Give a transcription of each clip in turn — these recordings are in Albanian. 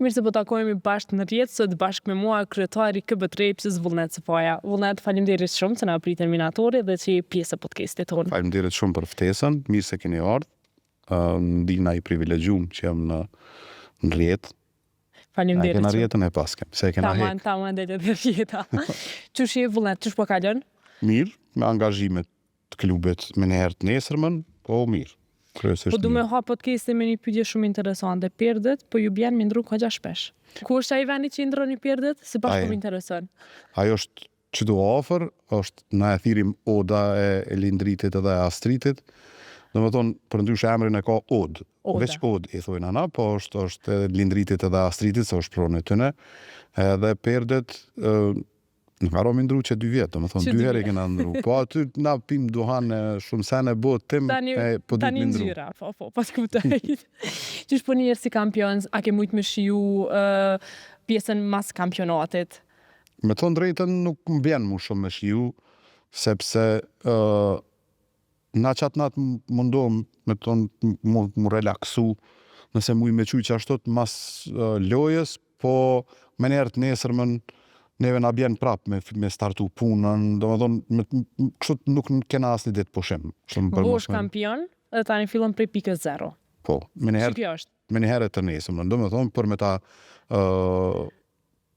Mirë se po takohemi bashkë në rjetë, sot bashkë me mua kryetari KB Trepçës Vullnet Sefaja. Vullnet, faleminderit shumë se na prit terminatori dhe që je pjesë e podcastit tonë. Faleminderit shumë për ftesën, mirë se keni ardhur. Ndihna i privilegjuar që jam në rjetë. Faleminderit. Kena rjetën e paskem, se kena hek. Taman dhe rjeta. Çush je Vullnet, çush po kalon? Mirë, me angazhimet të klubit me njëherë të nesërmën, po mirë. Po du me hap podcastin me një pyetje shumë interesante. Perdet, po ju bjen me ndru kogja shpesh. Ku është ai veni që i ndroni perdet? Se bashkë po më intereson. Ajo është që do ofër, është na e thirim Oda e Lindritit edhe Astritit. Do me thonë, për ndryshe emrin e ka Od. Veç Od i thojnë ana, po është edhe Lindritit edhe Astritit, se është pronë e tëne. Edhe perdet, nuk arro me ndru që 2 vjetë, do me thonë 2 herë i kena ndru. Po aty na pim duhan shumë sene botë tim, po du me ndru. Tani ngjyra, pas kuptoj. Qysh po njerë si kampion, a ke mujt me shiju pjesën mas kampionatit? Me thonë drejtën nuk më bjen mu shumë me shiju, sepse na qatë natë mundohem me thonë mu relaksu, nëse muj me quj që ashtot mas lojës, po me njerë të nesërmën, neve na bjen prap me startu punën, do me thonë, kështu nuk kena asnjë ditë pushim. Bosh kampion, dhe tani fillon prej pikës 0. Po, me njëherë të nesëm, do me thonë, për me ta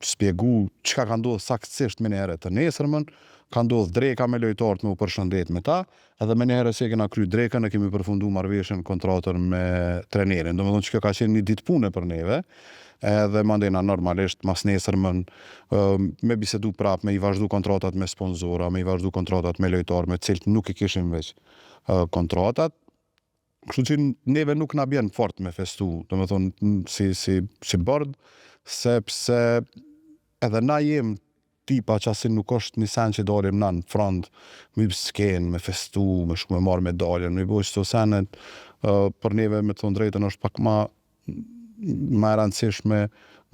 spjegu çka ka ndodhur saktësisht me njëherë të nesërmën, ka ndodhur dreka me lojtarët me u përshëndet me ta, edhe me njëherë se kena kry drekën e kemi përfundu marrëveshjen kontratën me trenerin. Do me thonë që kjo ka qenë një ditë pune për neve, edhe mandena normalisht mas nesërmën me bisedu prap, me i vazhdu kontratat me sponzora, me i vazhdu kontratat me lojtarë, me cilët nuk i kishim veç kontratat. Kështu që neve nuk na bjen fort me festu, do me thonë si bërd, sepse edhe na jem tipa që asin nuk është një sen që dalim na në front, me skenë, me festu, me shku me marrë medaljen, me bojë që të senet, për neve me thonë drejtën është pak ma e rëndësishme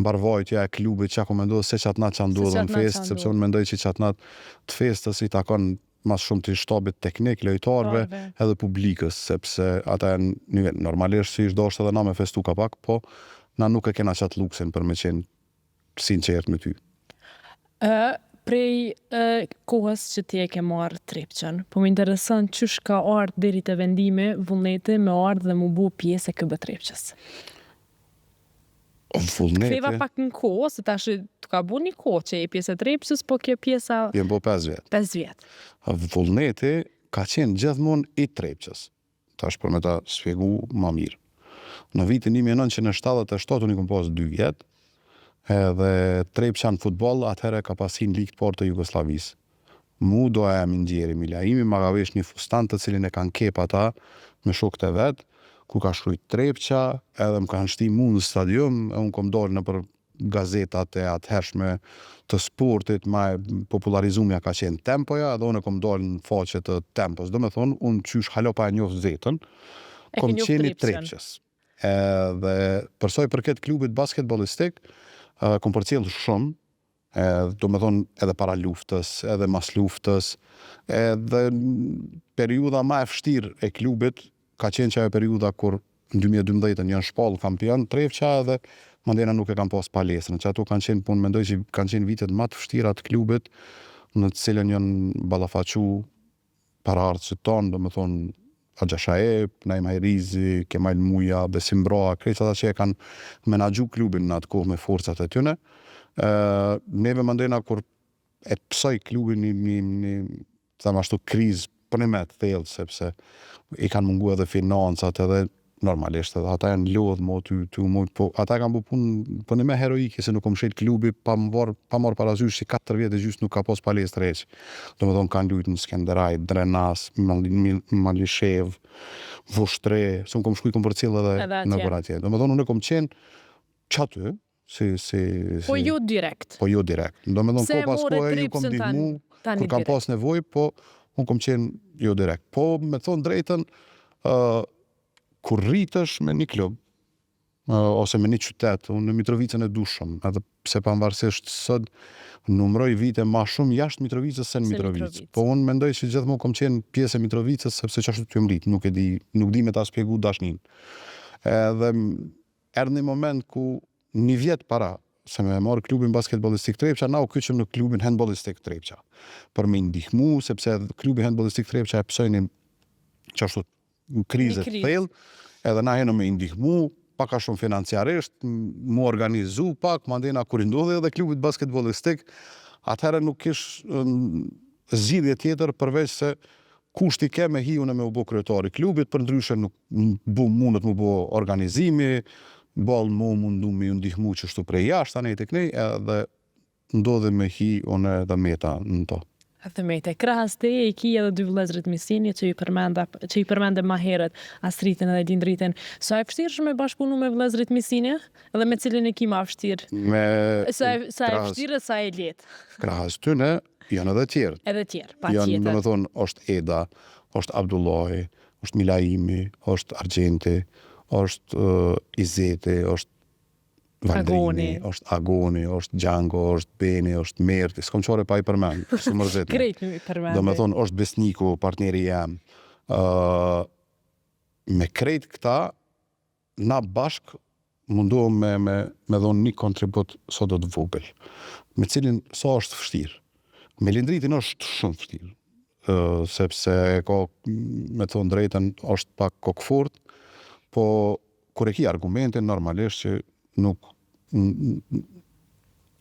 mbarvajtja e klubit që ako mendoj se qatë natë që ndodhë në fest, sepse unë mendoj që qatë natë të festës i takon mas shumë të shtabit teknik, lojtarve edhe publikës, sepse ata e normalisht si ishdo është edhe na me festu ka pak, po na nuk e kena qatë luksin për me qenë sinqert me ty. Prej kohës që ti e ke marrë Trepçën, po më intereson çysh ka ardhur deri te vendimi Vullneti me ardhë dhe mu bu pjesë e KB Trepçës. Ktheva pak në kohë, se tash të ka bu një kohë që je pjesë e Trepçës, po kjo pjesa... Jem bo 5 vjetë. 5 vjetë. Vullneti ka qenë gjithmonë i Trepçës. Tash për me ta sfjegu ma mirë. Në vitin 1977 unë i kom pas 2 vjetë, edhe Trepça në futbol atëherë ka pasin ligë të parë të Jugosllavisë. Mu do e më ndjeri Milaimi, ma ka vesh një fustant të cilin e kanë kep ata me shokët e vetë, ku ka shkrujt Trepça, edhe më kanë shti mu në stadium, e unë kom dalë në për gazetat e atëhershme të sportit, ma e popularizumja ka qenë Tempoja, edhe unë kom dalë në faqe të Tempos. Do me thonë, unë qysh halopa e njofë zetën, kom qeni Trepçës. Dhe përsoj për këtë klubit basketballistik, kom përcjellë shumë, do me thonë edhe para luftës, edhe mas luftës, edhe periuda ma e vështirë e klubit, ka qenë që ajo periuda kur në 2012 janë shpallë kampion Trepça edhe mandena nuk e kanë pas palesën, që ato kanë qenë, punë mendoj që kanë qenë vitet ma të vështira të klubit, në të cilën janë ballafaqu paraardhësit tonë, do me thonë Agja Shaep, Naim Hajrizi, Kemal Muja, Besim Broa, krejt ata që e kanë menaxhu klubin në atë kohë me forcat e tyne. Neve mandena kur e pësoj klubin një thëmë ashtu krizë për një me të thellë, sepse i kanë mungu edhe financat edhe normalisht, edhe ata janë lodhë mo po ata kanë bu punë për një me heroike, se nuk kom shet klubi pa marrë parazysh që 4 vjetë gjysë nuk ka pos palesë req. Do me thonë kanë lujtë në Skenderaj, Drenas, Malishev, Vushtre, se unë kom shkuj kom përcjell edhe në për atje. Do me thonë unë kom qenë qaty, po jo direkt. Po jo direkt. Do me thonë ko pas kohë ju kom dihmu, kur kam pas nevoj, po unë kom qenë jo direkt. Po me thonë drejtën, kur rritësh me një klub, ose me një qytet, unë në Mitrovicën e du shumë, edhe pse pavarësisht sot numroj vite ma shumë jashtë Mitrovicës se në Mitrovicë. Po unë mendoj që gjithmonë kom qenë pjesë e Mitrovicës, sepse që ashtu të jom rritë, nuk di me ta spjegu dashnin. Edhe erdhi një moment ku një vjet para se me marrë klubin basketballistik Trepça, na u kyçëm në klubin handballistik Trepça. Për me ndihmu, sepse klubi handballistik Trepça e pësojnë qashtu krizet thellë, edhe na jena me ndihmu, pak a shumë financiarisht, mu organizu pak, mandena kur i ndodhi edhe klubit basketballistik, atëherë nuk kish zgjidhje tjetër përveç se kushti ke me hi unë me u bo kryetari klubit, për ndryshe nuk mundet mu bo organizimi, ballë mu mundu me ju ndihmu qështu prej jashtë, anej të kënej, edhe ndodhi me hi unë edhe meta në to. Dhe mete, krahas te i ki edhe dy vëllezrit Misini që i përmende ma herët Astritin edhe Lindritin. Sa e vështirë me bashkëpunu me vëllezrit Misini edhe me cilin e ki ma vështirë? Sa e vështirë e sa e letë? Krahas tyne janë edhe tjerë. Edhe tjerë, pa tjetër. Janë, do me thonë, është Eda, është Abdullahi, është Milaimi, është Argjenti, është Izeti, është Valdrini, është Agoni, është Gjango, është Beni, është Merti, s'kom qore pa i përmend, së mërzit. Krejt mi përmend. Do me thonë, është Besniku, partneri jam. Me krejt këta, na bashk mundohem me dhonë një kontribut so do të vogël, me cilin so është vështirë. Me Lindritin është shumë vështirë, sepse ka, me thonë drejten, është pak kokfort, po kur e ki argumentin, normalisht që nuk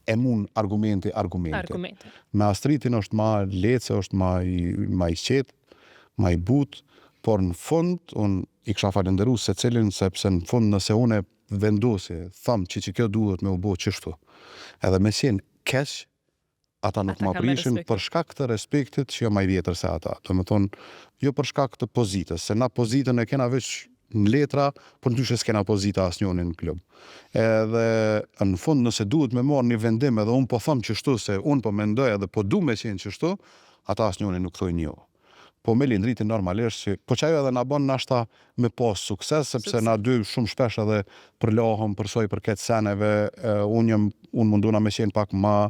e mun argumente. Me Astritin është ma lece, është ma i qetë, ma i butë, por në fund, unë i kisha falenderu se cilin, sepse në fund nëse unë e vendosi, thamë që kjo duhet me u bo qështu, edhe me qenë keq, ata nuk ma prishin për shkak të respektit që jo ma i vjetër se ata. Do me thonë, jo për shkak të pozitës, se na pozitën e kena veç në letra, për ndryshe s'kena pozita asnjoni në klub. Edhe në fund nëse duhet me marrë një vendim edhe unë po thëmë qështu se unë po mendoj edhe po du me qenë qështu, ata asnjoni nuk thojnë jo. Po me Lindritin normalisht që, po qajo edhe na bon nashta me pas sukses, sepse na dy shumë shpesh edhe përlohëm përsoj për këtë seneve, unë munduna me qenë pak ma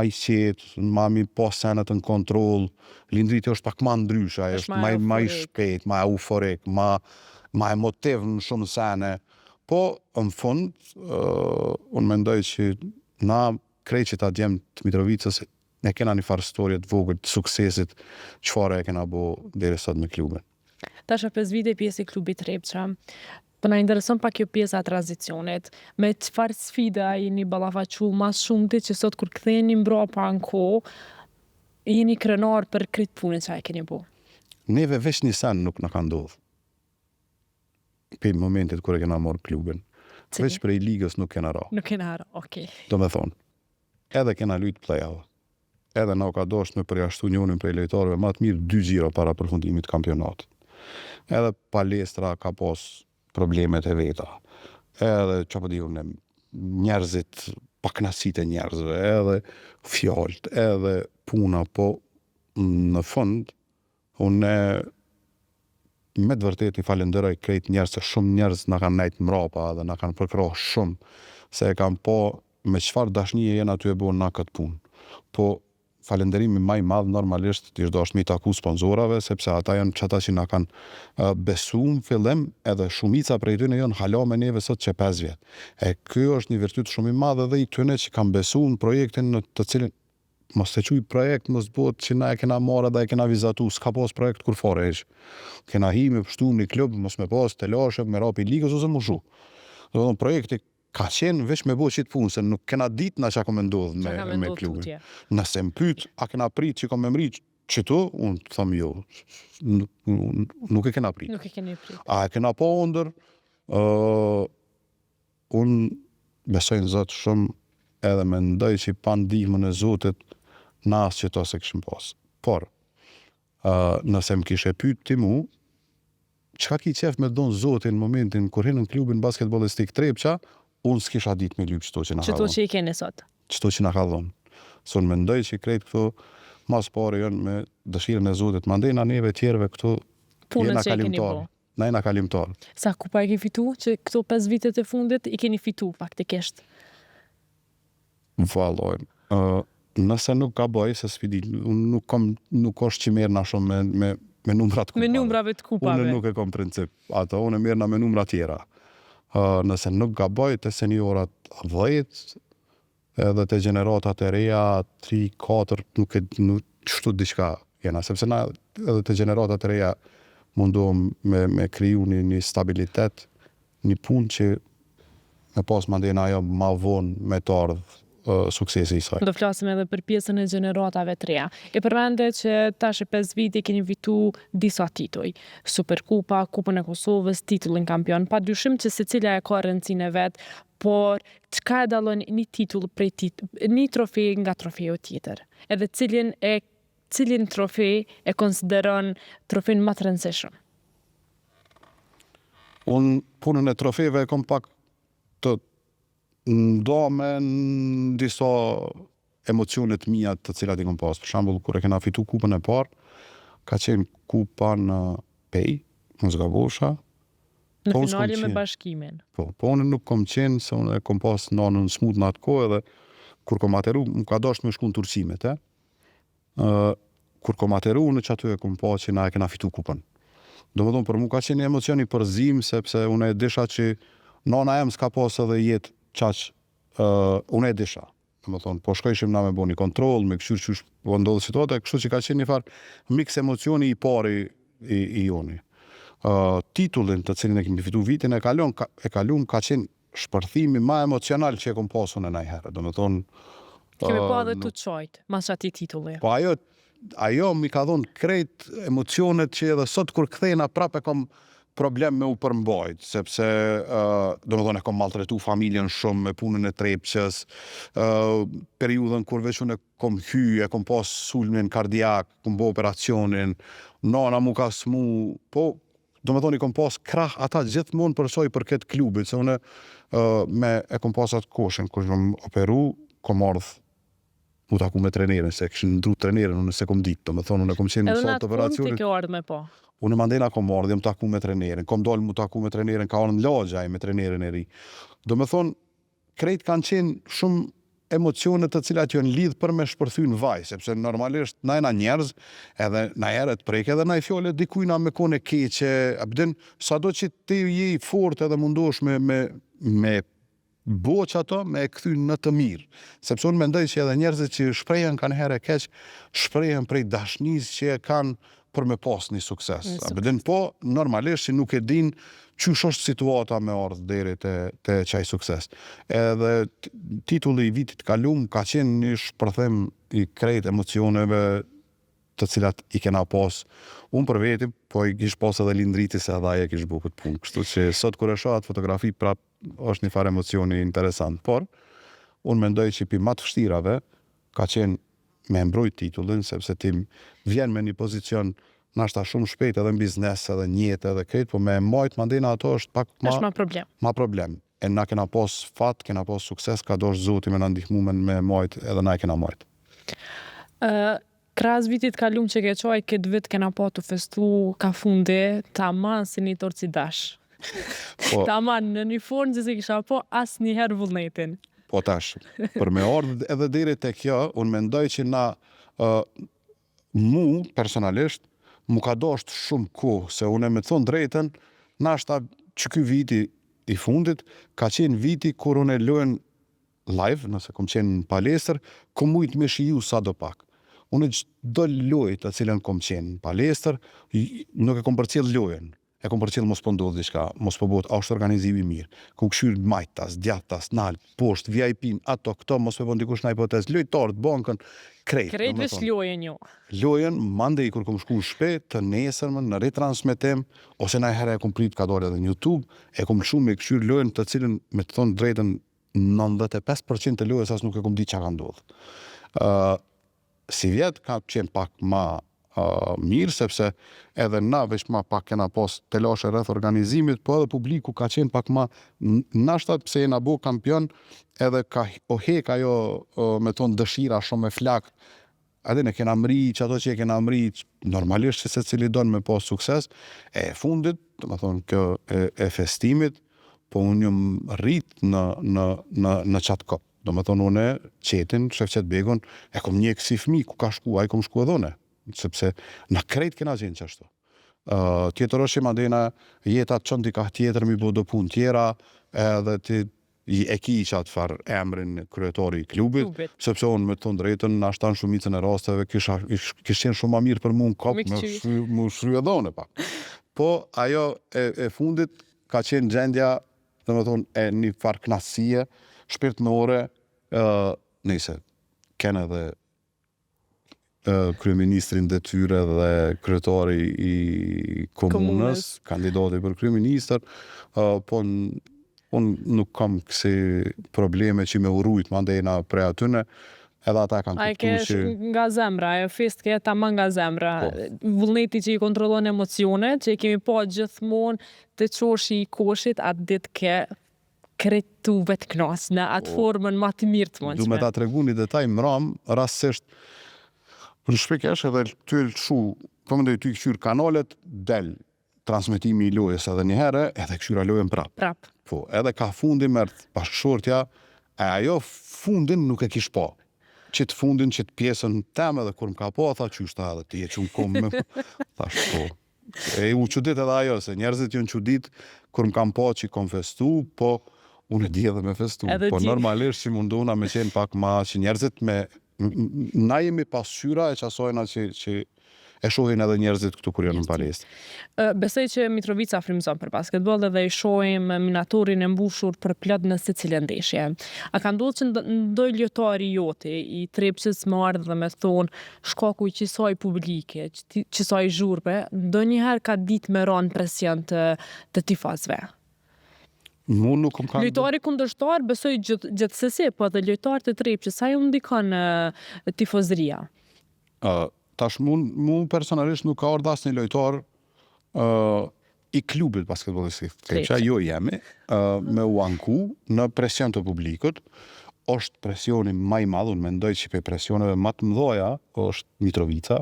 i qetë, ma mi pas senet në kontrol, Lindriti është pak ma ndrysha, është ma i shpejt, ma euforik, ma emotiv në shumë sene, po në fund, unë mendoj që na krejt që ta djemë të Mitrovicës, ne kena një farë storje të vogël të suksesit, çfarë e kena bo deri sot me klubin. Tasha 5 vite pjesë i klubit Trepça, po na intereson pak kjo pjesa e tranzicionit, me çfarë sfida jeni ballafaqu mas shumti që sot kur ktheheni mbrapa në kohë, jeni krenar për këtë punë që e keni bo? Neve veç një sen nuk na ka ndodhur. Për momentit kur e kena marrë klubin. Veç prej ligës nuk kena ra. Nuk kena ra, okej. Do me thonë, edhe kena lujt play-off, edhe na ka dosht me përjashtu njënin prej lojtarëve ma të mirë 2 gjira para përfundimit kampionatit. Edhe palestra ka pas problemet e veta. Edhe që po dihun njerëzit, paknasit e njerëzve, edhe fjallët, edhe puna, po në fund, unë me të vërtet i falenderoj krejt njerëz se shumë njerëz na kanë nejt mrapa dhe na kanë përkrah shumë, se e kanë po me çfarë dashnije jena ty e bo na këtë punë. Po falenderimi më i madh normalisht ti është mi taku sponsorave, sepse ata janë çata që na kanë besu në fillim, edhe shumica prej tyre janë hala me neve sot që 5 vjet. E ky është një virtyt shumë i madh edhe i tyre që kanë besu në projektin në të cilin mos të quj projekt, mos bëhet që na e kena marrë dhe e kena vizatu, s'ka pas projekt kur fare heq. Kena hi me pështu një klub, mos me pas të lashëm, me rapi ligës ose më shu. Do të projekti ka qenë veç me bo qitë punë, se nuk kena dit na që ka me ndodhë me klubin. Nëse më pyt, a kena prit që ka me mrit qëtu, unë të thamë jo, nuk e kena prit. Nuk e keni prit. A e kena po ndër, unë besojnë Zotë shumë, edhe me ndoj që i pa ndihmën e Zotit, na asë që ta se këshim pas. Por, nëse më kishe pyt ti mu, qka ki qef me donë Zotin në momentin kur hinë në klubin basketballistik Trepça, unë s'kisha dit me lyp qëto që na ka dhonë. Qëto që i keni sot? Qëto që na ka dhonë. So në mendoj që krejt këto, mas pare janë me dëshirën e Zotit. Mandej na neve tjerve këto, jena kalimtar. Na jena kalimtar. Sa kupa e ke fitu, që këto 5 vitet e fundit i keni fitu faktikisht? Valloj. Nëse nuk ka bëj, se s'fidi, nuk është që merë na shumë me numrat kupave. Me numrave të kupave. Unë nuk e kom princip. Unë e merë na me numra tjera. nëse nuk gaboj të seniorat 10, edhe të gjeneratat e reja 3, 4, nuk shtu diçka jena, sepse na edhe të gjeneratat e reja mundohem me kriju një stabilitet, një punë që me pas mandena ajo ma vonë me të ardhë suksesi i saj. Do flasim edhe për pjesën e gjeneratave të reja. E përmende që tash e 5 vite keni fitu disa tituj. Superkupa, Kupën e Kosovës, titullin kampion. Pa dyshim që secila e ka rëndësinë e vet, por çka e dallon një titull prej një trofe nga trofeu tjetër? Edhe cilin trofe e konsideron trofein më të rëndësishëm? Unë punën e trofeve e kom pak të ndo me në disa emocionet mija të cilat i kom pas. Për shembull, kur e kena fitu kupën e parë, ka qenë kupa në Pej, në Zgabosha. Në finale me Bashkimin. Po unë nuk kom qenë, se unë e kom pas nanën smut në atë kohë, edhe kur kom ateru, më ka dasht me shku në turqimet, kur kom ateru, në që aty e kom pa që na e kena fitu kupën. Do më thonë, për mu ka qenë emocioni përzim, sepse unë e disha që nana em s'ka pas edhe jetë qaq, unë e disha. Do më thonë, po shkojshim na me bo një kontrol, me këshur që po ndodhë situata, kështu që ka qenë një farë mix emocioni i pari i joni. Titullin të cilin e kemi fitu vitin e kalum ka qenë shpërthimi ma emocional që e kom pasun e najherë. Do më thonë... Kemi pa edhe të qojtë, mas ati titulli. Po ajo mi ka dhonë krejt emocionet që edhe sot kur kthejna prap e kom problem me u përmbajt, sepse do më thonë e kom maltretu familjen shumë me punën e trepqës, periudhën kur veç unë e kom e kom pas sulmin kardiak, kom bo operacionin, nana mu ka smu, po do më thonë i kom pas krah ata gjithmonë përsoj për këtë klubit, se unë e kom pas atë koshen, kur jom operu, kom ardhë mu taku me trenerin, se këshin ndru trenerin, unë se kom ditë, do më thonë unë e kom qenë në sot operacionin. Edhe në atë fund ti ke ardhë me po? Unë mandena kom ardhë, jam taku me trenerin, kom dollë mu taku me trenerin, ka orë në lagjaj me trenerin e ri. Do më thonë, krejt kanë qenë shumë emocionet të cilat janë lidhë për me shpërthy në vaj, sepse normalisht na jena njerëz, edhe na herët prek, edhe na i fjole dikujna me kone keqe, abdin, sado që ti je i fort edhe mundosh me boq ato, me e kthy në të mirë. Sepse unë mendoj që edhe njerëzit që shprehen kanë herë keq, shprehen prej dashnis që e kanë për me pas një sukses. Abdin, po, normalisht që nuk e din qysh është situata me ardhë deri te qaj sukses. Edhe titulli i vitit kalum ka qenë një shpërthem i krejt emocioneve të cilat i kena pas unë për veti, po i kish pas edhe lindriti se edhe aje kish bu këtë punë. Kështu që sot kur e shoh atë fotografi prap është një farë emocioni interesant. Por, unë mendoj që pi matë fështirave ka qenë me mbrojt titullin, sepse ti vjen me një pozicion nashta shumë shpejt edhe në biznes, edhe njete, edhe krejt, po me majt mandena ato është pak ma problem. E na kena pas fat, kena pas sukses, ka dosh zoti me na ndihmu me majt, edhe na e kena majt. Krahas vitit kalum që ke qoj, këtë vit kena pa të festu ka fundi, taman si një torcidash. Taman në një fornë që se kisha po as njëherë vullnetin. Po tash, për me ardhë edhe deri te kjo, unë mendoj që na, mu personalisht, mu ka dasht shumë kohë, se unë e me thonë drejten, nashta që ky viti i fundit, ka qenë viti kur unë e lojën live, nëse kom qenë në palestër, kom mujtë me shiju sa do pak. Unë çdo lojë të cilën kom qenë në palestër, nuk e kom përcjell lojën. E kom përcjell mos po ndodh diçka, mos po bëhet ashtë organizimi mirë. Kom këshyr majtas, djathtas, nalt, poshtë, VIP-n, ato, këto, mos po ndikush në hipotezë, lojtarët, bankën, krejt. Krejt veç lojën jo. Lojën, mandej kur kom shku në shpejt, të nesërmën, në retransmetim, ose na herë e kom prit ka dole edhe në YouTube, e kom shumë me këshyr lojën të cilën, me të thonë drejtën, 95% të lojës as nuk e kom di çka ka ndodhur. Si vjet ka qenë pak ma mirë, sepse edhe na veç ma pak kena pas telashe rreth organizimit, po edhe publiku ka qenë pak ma nashtat pse jena bo kampion, edhe ka hek ajo me tonë dëshira shumë me flak, edhe ne kena mri që ato që e kena mri normalisht që se cili donë me pas sukses, e fundit, të më thonë kjo e festimit, po unë jëm rrit në qatë kop. Do më thonë une, qetin, Shefqet Begun, e kom një kësi fmi ku ka shku, a i kom shku edhe une. Sepse në krejt kena qenë qashtu. Tjetër është që mandena jeta të qënë dika tjetër mi bo do punë tjera, edhe ti e ki qatë farë emrin kryetori i klubit, sepse unë me të thonë drejtën, ashta në shumicën e rasteve, kish qenë shumë ma mirë për mu në kopë, më shry dhone pak. Po, ajo e fundit ka qenë gjendja, dhe me thonë, e një farë knasësie, shpirtënore, nëjse, kene dhe kryeministrin detyre dhe kryetori i komunës, kandidati për kryeministër, po unë nuk kam kësi probleme që me urujt mandena pre atyne, edhe ata kanë kuptu që... nga zemra, e fest ke tama nga zemra. Vullneti që i kontrollon emocionet, që i kemi pa gjithmonë të qoshi i koshit, atë dit ke kretu vetë knas, në atë formën ma të mirë të mundshme. Du me ta tregu një detaj mram, rastësisht, në shpikesh edhe ty lëshu, përmendoj ty këqyr kanalet, del transmitimi i lojës edhe një herë, edhe këqyra lojën prap. Po, edhe ka fundi mërtë bashkëshortja, e ajo fundin nuk e kish pa. Qitë fundin, qitë pjesën teme dhe kur më ka pa, tha qyshta edhe ti e që më kom me... Thash po. E u qudit edhe ajo, se njerëzit jënë qudit kur më kam pa që i kom festu, po unë e di edhe me festu. Po normalisht që munduna me qenë pak ma që njerëzit me... Na jemi pasqyra e qasojna që e shohin edhe njerëzit këtu kur janë në palestë. Besoj që Mitrovica frymëzon për basketbol dhe i shohim minatorin e mbushur për plot në secilë ndeshje. A ka ndodhur që ndoj lojtari joti i Trepçës më ardhë dhe me thonë shkaku i qësaj publike, qësaj zhurbe, ndonjëherë ka ditë me ranë presion të tifazëve? Lojtari kundërshtar besoj gjithsesi, po edhe lojtarët e Trepçës, sa ju ndikon tifozëria? Tash mu personalisht nuk ka ardhur asnjë lojtar i klubit basketbollistik Trepça, jo jemi, me u anku në presion të publikut. Është presioni më i madh, unë mendoj që për presioneve më të mëdha është Mitrovica,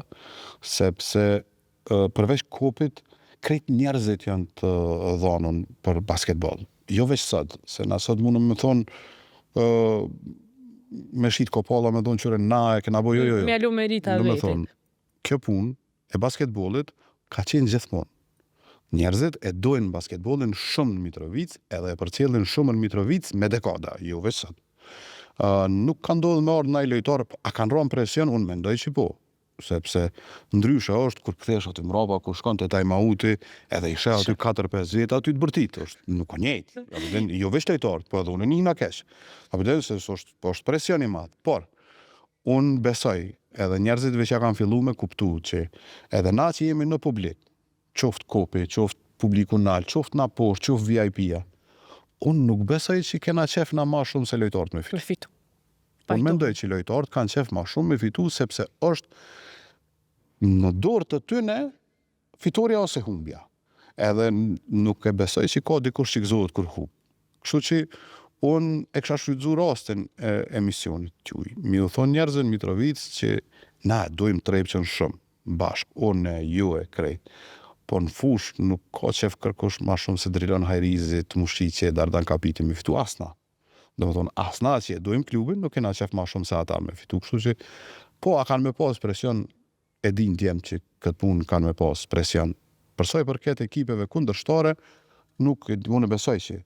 sepse përveç kopit, krejt njerëzit janë të dhënën për basketbol. Jo veç sot, se na sot mundëm me thonë me shit kopalla me thonë qëre na e kena bo jo. Me alu merita veti. Kjo punë e basketbolit ka qenë gjithmonë. Njerëzit e dojnë basketbolin shumë në Mitrovic, edhe e përcjellin shumë në Mitrovic me dekada, jo veç sot. Nuk ka ndodhur me ardhur ndaj lojtar, a kanë rënë presion, unë mendoj që po. Sepse ndryshe është kur kthesh aty mbrapa, kur shkon te time-outi, edhe i sheh aty 4-5 vjet aty të bërtit, nuk ka njëjtë. Jo veç lojtar, po edhe unë një keq. Apo se është presion i madh. Por unë besoj, edhe njerëzit që kanë fillu me kuptu që edhe na që jemi në publik, qoftë kopi, qoftë publiku nalë, qoftë na poshtë, qoftë VIP-a, unë nuk besoj që kena qef na ma shumë se lojtarët me fitu. Unë mendoj që lojtarët kanë qef ma shumë me fitu, sepse është në dorë të tyne fitoria ose humbja. Edhe nuk e besoj që ka dikush që gëzohet kur hub. Kështu që unë e kësha shfrytzu rastin e emisionit tjuj. Mi u thonë njerëzën Mitrovic që na dojmë Trepçën shumë, bashkë, unë ju e krejt. Po në fush nuk ka qef kërkush ma shumë se Drilon Hajrizit, Mushiqe, Dardan Kapiti me fitu asna. Do më thonë asna që e dojmë klubin, nuk kena qef ma shumë se ata me fitu. Kështu që, po a kanë me pas presion, e din t'jem që këtë punë kanë me pas presion. Përsoj për këtë ekipeve kundërshtare, nuk unë besoj që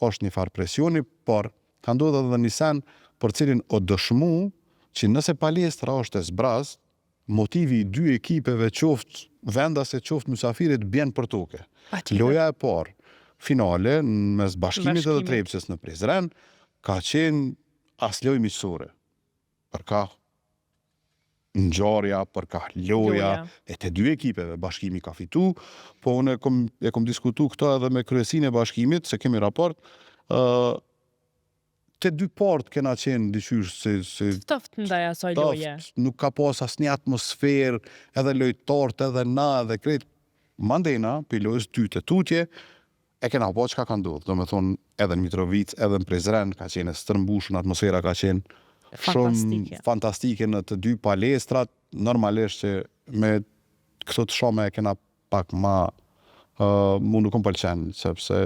është një farë presioni, por ka ndodhur edhe një sen për cilin o dëshmu që nëse palestra është e zbraz, motivi i dy ekipeve qoftë vendase qoftë mysafirit bjen për toke. Loja e parë, finale, mes Bashkimit edhe Trepçës në Prizren, ka qenë as lojë miqësore. Për ka ngjarja, për ka loja, e të dy ekipeve, Bashkimi ka fitu, po unë e kom diskutu këta edhe me kryesinë e Bashkimit, se kemi raport, të dy partë kena qenë dyqysh se Tëft ndaj asaj loje. Nuk ka pas asnjë atmosferë, edhe lojtarët, edhe na, edhe krejt. Mandena, për lojës 2 të tutje, e kena po që ka ndodhur. Do me thonë, edhe në Mitrovic, edhe në Prizren, ka qenë stërmbushën, atmosfera ka qenë shumë fantastike në të dy palestrat. Normalisht që me këto të shome e kena pak ma mu nuk më pëlqen, sepse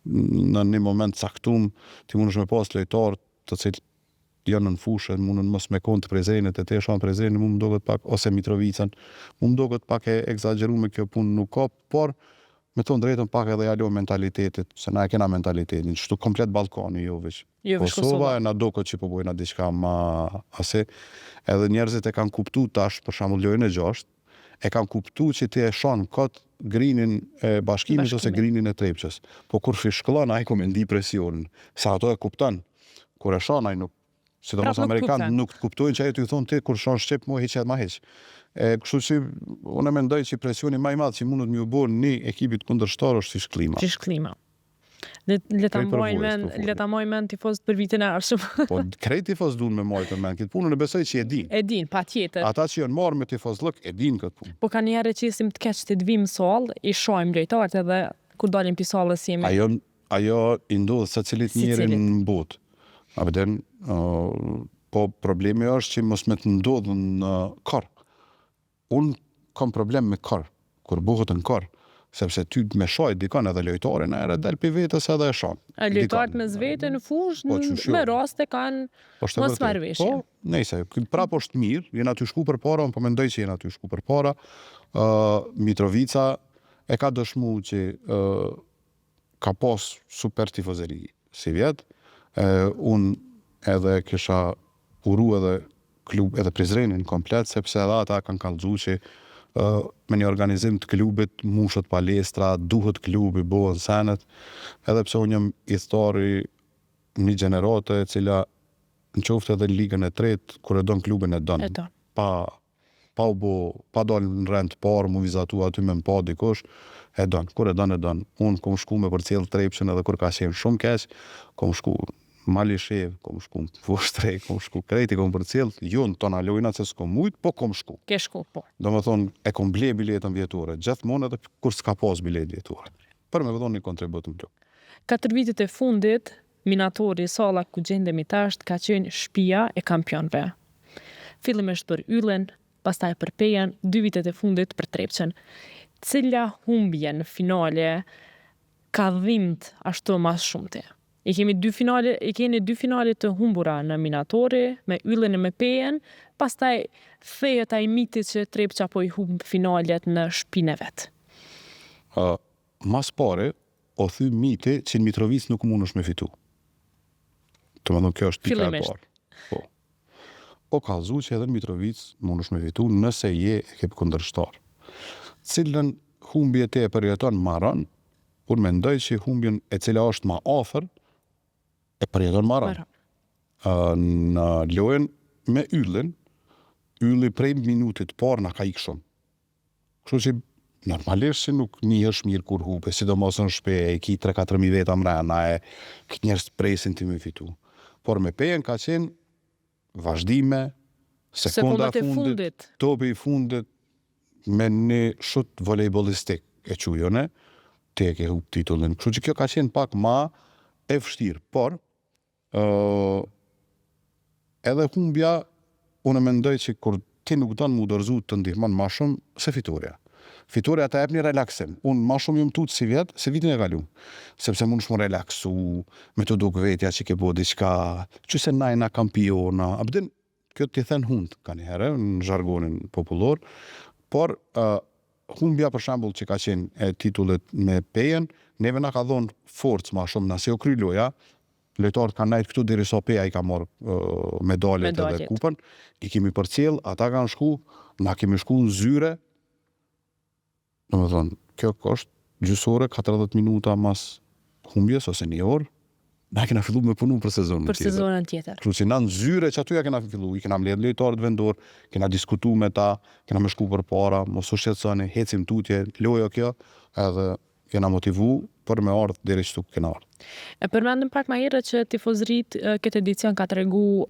në një moment caktum ti mundesh me pas lojtar të cilë janë në fushë, mundën mos me kon të Prezerit, e te shoh Prezerin, mu më duket pak, ose Mitrovicën, mu më duket pak e egzageruar kjo punë nuk ka, por me thonë drejtën pak edhe jalo mentalitetit, se na e kena mentalitetin, shtu komplet Ballkani, jo veç Kosova, e na duket që po bojna diçka ma ase, edhe njerëzit e kanë kuptu tash, për shembull lojën e 6, e kanë kuptu që ti e shon kot grinin e bashkimit ose grinin e Trepçës. Po kur fishkllon ai ku me ndi presionin, sa ato e kupton, kur e shon ai nuk, sidomos amerikanë nuk kuptojnë që ai ty thon ti kur shon shqip mo hiç ma hiç. Kështu që unë mendoj që presioni më i madh që mundet më u bën një ekipit kundërshtar është fishklima. Fishklima. Le ta mojnë mend tifozët për vitin e ardhshëm. Po krejt tifozët duhen me marrë mend këtë punën, e besoj që e din. E din, patjetër. Ata që janë marrë me tifozllëk e din këtë punë. Po ka një herë që jesim të keq të vim sallë, i shohim lojtarët edhe kur dalim pi sallës jemi. Ajo i ndodh secilit njerin në botë. A vjen, po problemi është që mos me të ndodhë në korr. Unë kam problem me korr, kur buhet në korr, sepse ty me shojt dikon edhe lojtarin, e del pi vetës edhe e shon. Lojtarët me zvete në fushë, me raste kanë mos marrëveshje. Po, nejse, prap është mirë, jena ty shku për para, unë po mendoj që jena ty shku për para. Mitrovica e ka dëshmu që ka pas super tifozeri si vjetë, unë edhe kisha uru edhe klub, edhe Prizrenin komplet, sepse edhe ata kanë kallëzu që me një organizim të klubit, mushët palestra, duhet klubi, bëhen senet, edhe pse unë jam idhtari një gjenerate e cila në qoftë edhe ligën e tretë, kur e don klubin e don. Pa dalë në rend parë, mu vizatu aty me mpa dikush, e don. Kur e don, e don. Unë kom shku me përcjell Trepçën edhe kur ka qenë shumë keq, kom shku Malishev, kom shku Vushtrek, kom shku krejti, kom përcjell, jo në tona lojnat se s'kom mujt, po kom shku. Ke shku, po. Do me thonë, e kom ble biletën vjetore, gjithmonë edhe kur s'ka pas bilet vjetore. Për me vëdhon një kontribut në klub. 4 vitet e fundit, minatori salla ku gjendemi tasht ka qenë shtëpia e kampionëve. Fillimisht për Yllën, pastaj për Pejen, 2 vitet e fundit për Trepçën. Cila humbje në finale ka dhimbt ashtu mas shumëti? I keni 2 finale të humbura në minatori, me Yllën e me Pejen, pastaj thejet ai miti që Trepça po i humb finalet në shtëpinë e vet. Mas pare, o thy miti që në Mitrovic nuk mundesh me fitu. Të më thonë, kjo është pika e parë. Po. O kallëzu që edhe në Mitrovic mundesh me fitu nëse je ekip kundërshtar. Cilën humbje te e përjeton marrën, unë mendoj që humbjen e cila është ma afër, e përjeton marrën. Në lojën me Yllën, Ylli prej minutit parë na ka ikë shumë. Kështu që normalisht që nuk njësh mirë kur hupe, sidomos në shpe, e ki 3-4 veta mrena, këtë njerës presin ti me fitu. Por me Pejen ka qenë vazhdime, sekunda e fundit, topi i fundit, me një shut volejbolistik e qujone, te ke hup titullin. Kështu që kjo ka qenë pak ma e vështirë, por edhe humbja, unë mendoj që kur ti nuk don mu dorëzu të ndihmon ma shumë se fitoria. Fitoria ta jep një relaksim. Unë ma shumë jam tut si vjet, se vitin e kalu. Sepse mund shmu relaksu, me të duk vetja që ke bo diçka, që se najna kampiona, abdin, kjo t'i thënë hund, ka një herë, në zhargonin popullor, por humbja për shembull që ka qenë e titullet me Pejen, neve na ka dhonë forcë ma shumë, nëse o kry loja, lojtarët kanë najtë këtu deri sa Peja i ka marrë medaljet edhe kupën, i kemi përcjell, ata kanë shku, na kemi shku në zyre, do me thonë, kjo është gjysore, 40 minuta mas humbjes, ose një orë, na kena fillu me punu për sezonën tjetër. Për sezonën tjetër. Kështu që na në zyre që aty ja kena fillu, i kena mbledh lojtarët vendor, kena diskutu me ta, kena me shku për para, mos u shqetësoni, hecim tutje, loja kjo, edhe kena motivu për me ardhë deri çtu kena ardhë. E përmendëm pak ma herët që tifozërit këtë edicion ka tregu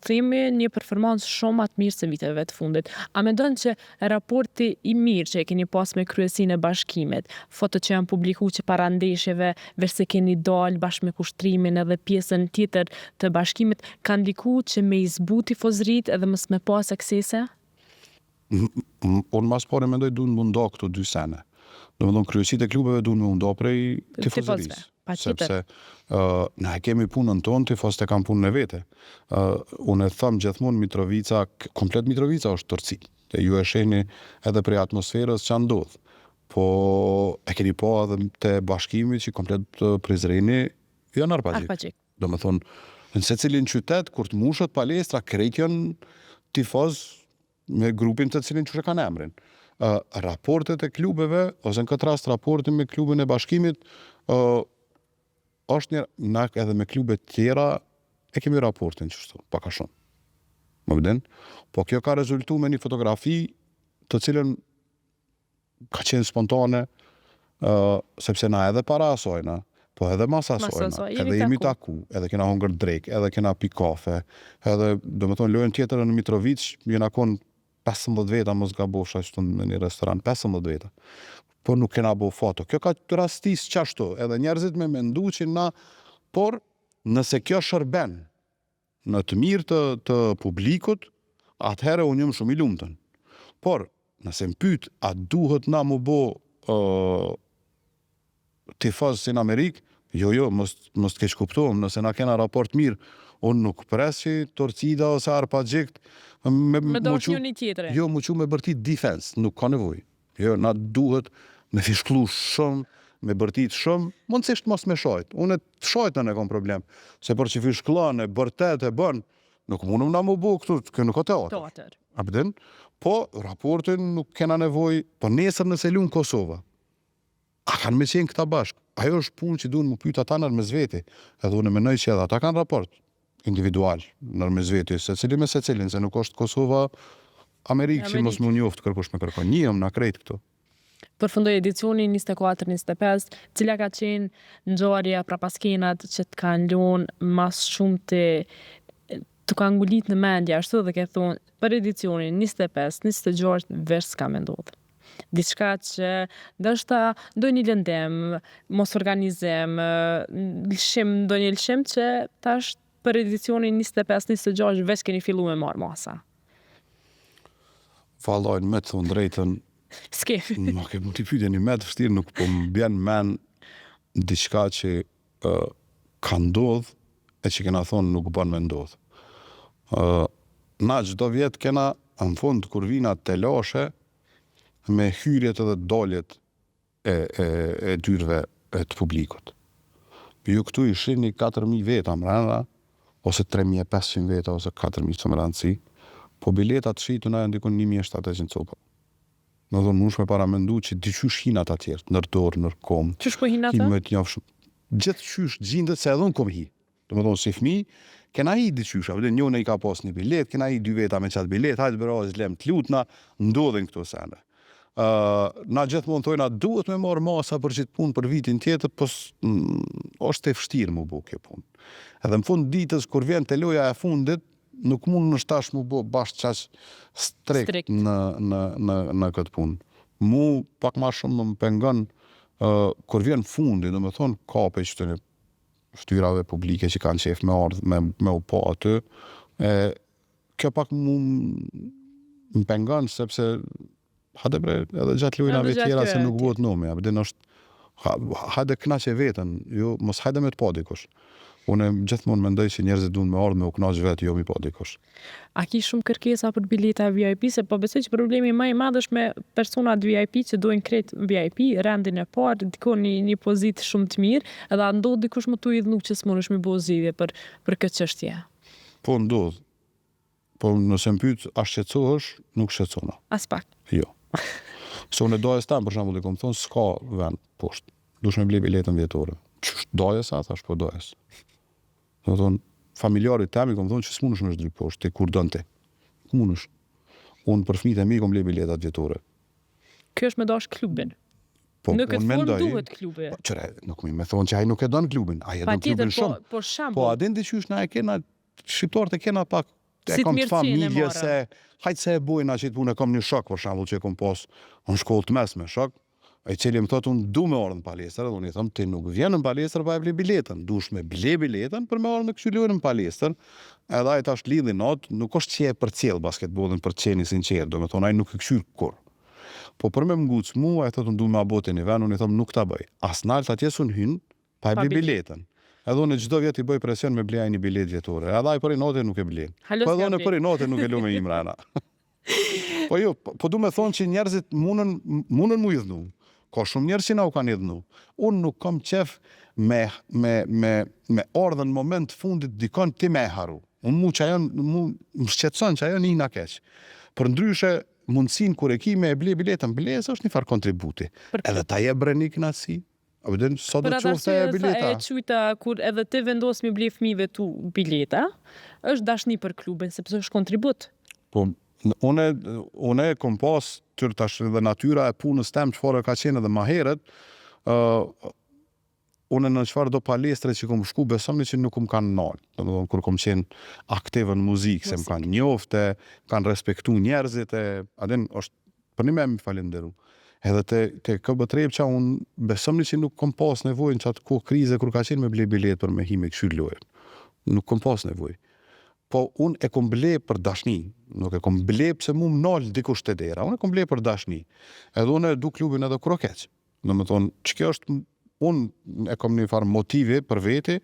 themi një performancë shumë atë mirë se viteve të fundit. A mendon që raporti i mirë që e keni pas me kryesinë e bashkimit, fotot që janë publiku që para ndeshjeve, veç se keni dalë bashkë me kushtrimin edhe pjesën tjetër të bashkimit, ka ndiku që me i zbu tifozërit edhe mos me pas aksese? Unë mas pare mendoj duhen më nda këto 2 sene. Do më thonë, kryesit e klubeve duhen me nda prej tifozërisë. sepse ne kemi punën tonë, ti fos te kam punën e vete. Unë e thëmë gjithmonë Mitrovica, komplet Mitrovica është Turqi. Te ju e sheni edhe prej atmosferës që ndodh. Po e keni po edhe te bashkimi që komplet Prizreni janë arpagjik. Do me thonë, në se cilin qytet, kur të mushët palestra, krejt janë tifoz me grupin të cilin që kanë emrin. Raportet e klubeve, ose në këtë rast raportin me klubin e bashkimit, është një edhe me klubet tjera e kemi raportin qështu, paka shumë. Më vëden? Po kjo ka rezultu me një fotografi të cilën ka qenë spontane, sepse na edhe para asojna, po edhe mas asojna, edhe jemi taku, edhe kena hongër drejk, edhe kena pi kafe, edhe do me thonë lojën tjetër në Mitrovic, jena konë 15 veta, mos gabosha që në një restoran, 15 veta. Po nuk kena bo foto. Kjo ka të rastis qashtu, edhe njerëzit me mendu që na, por nëse kjo shërben në të mirë të publikut, atëhere unë jëmë shumë i lumëtën. Por, nëse më pyt, a duhet na mu bo tifoz si në Amerikë, jo, mos të keq kuptohem, nëse na kena raport mirë, unë nuk pres që Torcida ose Arpagjikt me dosh një tjetëre. Jo, mu që me bërtit defense, nuk ka nevoj. Jo, na duhet me fishklu shumë, me bërtit shumë, mundësisht mos me shojt. Unë të shojt në kom problem. Se për që fishklan e bërtet e bën, nuk mundëm na mu bo këtu, kjo nuk o teatër. A përdin? Po, raportin nuk kena nevoj, po nesër nëse lunë Kosova. A kanë me qenë këta bashkë. Ajo është punë që duhen më pyta ta nërmez veti. Edhe unë menoj që edhe ata kanë raport individual nërmez veti, se cilin me se cilin, se nuk është Kosova Amerikë që mos më njoftë kërkush me kërkon. Njëm na krejt këtu. Përfundoj edicioni 24-25, cila ka qenë ngjarja prapaskenat që të kanë lënë mas shumë të kanë ngulit në mendje, ashtu dhe ke thonë, për edicionin 25-26 vesh s'ka me ndodhë. Diçka që ndoshta do një lëndem, mos organizim, do një lëshim që tash për edicionin 25-26 veç keni fillu me marrë masa. Falojnë me të thonë drejtën, ma ke mu t'i pyetje një me të vështirë, nuk po më bjen men diçka që ka ndodh e që kena thonë nuk bën me ndodh. Na çdo vjet kena në fund kur vina të lashe me hyrjet edhe doljet e dyrve të publikut. Ju këtu ishin një 4.000 veta mrena, ose 3.500 veta, ose 4.000 që më rëndësi, po biletat shqitu na janë dikun 1.700 copa. Në thonë mush me paramendu që diqysh hinat atjertë, nër dorë, nër kom. Qysh po hinat ta? Gjithë qysh gjindet se edhe unë kom hi. Do më thonë si fmi, kena hi diqysh, njone i ka pas një bilet, kena hi 2 veta me qatë bilet, hajtë bërë lem të lutna, ndodhin këto sene. Na gjithmonë thojna duhet me marrë masa për qitë punë për vitin tjetër, po është e vështirë mu bo kjo punë. Edhe në fund ditës, kur vjen të loja e fundit, nuk mund në shtash mu bo bashkë qaq strikt në këtë punë. Mu pak ma shumë më pengon, kur vjen fundi, do me thonë kape që të një shtyrave publike që kanë qef me ardhë, me u po aty, kjo pak mu më pengon, sepse hajde bre, edhe gjatë lojnave tjera se nuk bëhet nomi, hajde knaqe vetën, jo, mos hajde me të pa dikush. Unë gjithmonë mendoj që njerëzit duhen me ardhë me u knaq vetë, jo mi pa dikush. A ki shumë kërkesa për bileta VIP, se po besoj që problemi më i madh është me personat VIP që duhen krejt VIP, rendin e parë, dikon një pozitë shumë të mirë, edhe ndodh dikush më tu i dhnu që s'munësh mi bo zgjidhje për këtë çështje. Po ndodh. Po nëse më pyet a shqetësohesh, nuk shqetësona. As pak. Jo. Se unë dojës tam, për shembull, i kom thonë, s'ka vend poshtë. Dush me ble biletën vjetore. Qështë dojës, a thash, po dojës. Do thonë, familjarit tem i kom thonë që s'munësh me shdry poshtë, ti kur dënë ti. Munësh. Unë për fëmijët e mi kom ble biletat vjetore. Kjo është me dash klubin. Po, në këtë formë duhet klubi. Po, qëre, nuk mi me thonë që ai nuk e don klubin. Ai e don klubin shumë. Po, shembull. Po, adin di qysh na e kena, shqiptarët e kena pak e kom të familje se hajtë se e bojna që të punë e kom një shok, për shambull që e kom pas në shkollë të mesme shok, e cili më thotë unë du me orë në palestër, dhe unë i thëmë ti nuk vjen në palestër pa e ble biletën, dush me ble biletën për me orë në këshyllojnë në palestër, edhe a i tash lidhi natë, nuk është që e për cilë basketbolin për qeni sinqerë, do me thonë a i nuk e këshyrë kur. Po për me mguc mu, a i thotë unë du me abote një ven, unë i thëmë nuk ta bëj. As nalë atjes unë hynë, Pa e Pa bli bilet. biletën. Edhe unë çdo vjet i bëj presion me blej një bilet vjetore. Edhe ai për i note nuk e blen. Halos Po edhe ka unë blen. për i note nuk e lu me imrana. Po jo, po du me thonë që njerëzit munën mu i dhnu. Ka shumë njerëz që na u kanë i dhnu. Unë nuk kam qef me ardhen moment fundit dikon ti me haru. Unë më shqetson që ajo një na keq. Për ndryshe, mundësin kur e ki me e ble biletën, bilesa është një farë kontributi. Edhe ta je breni knasi. A vëdin, sot do Për atë qofte arsye bileta. e qujta kur edhe ti vendos mi ble fëmijëve tu bileta, është dashni për klubin, sepse është kontribut. Po, une kom pas tyrë tash dhe natyra e punës tem çfarë ka qenë edhe ma herët, une në çfarë do palestre që kom shku, besomni që nuk më kanë nalë. Domethënë kur kom qenë aktive në muzikë, se më kanë njofte, kanë respektu njerëzit, adin është për një me më falenderu. Edhe te KB Trepça, unë besomni që nuk kom pas nevojë në qatë kohë krize, kur ka qenë me ble bilet për me hi me këshyr lojën. Nuk kom pas nevojë. Po unë e kom ble për dashni, nuk e kom ble pse mu më nalë dikush të dera, unë e kom ble për dashni. Edhe unë e du klubin edhe kur o keq. Domethënë, që kjo është, unë e kom një farë motive për veti,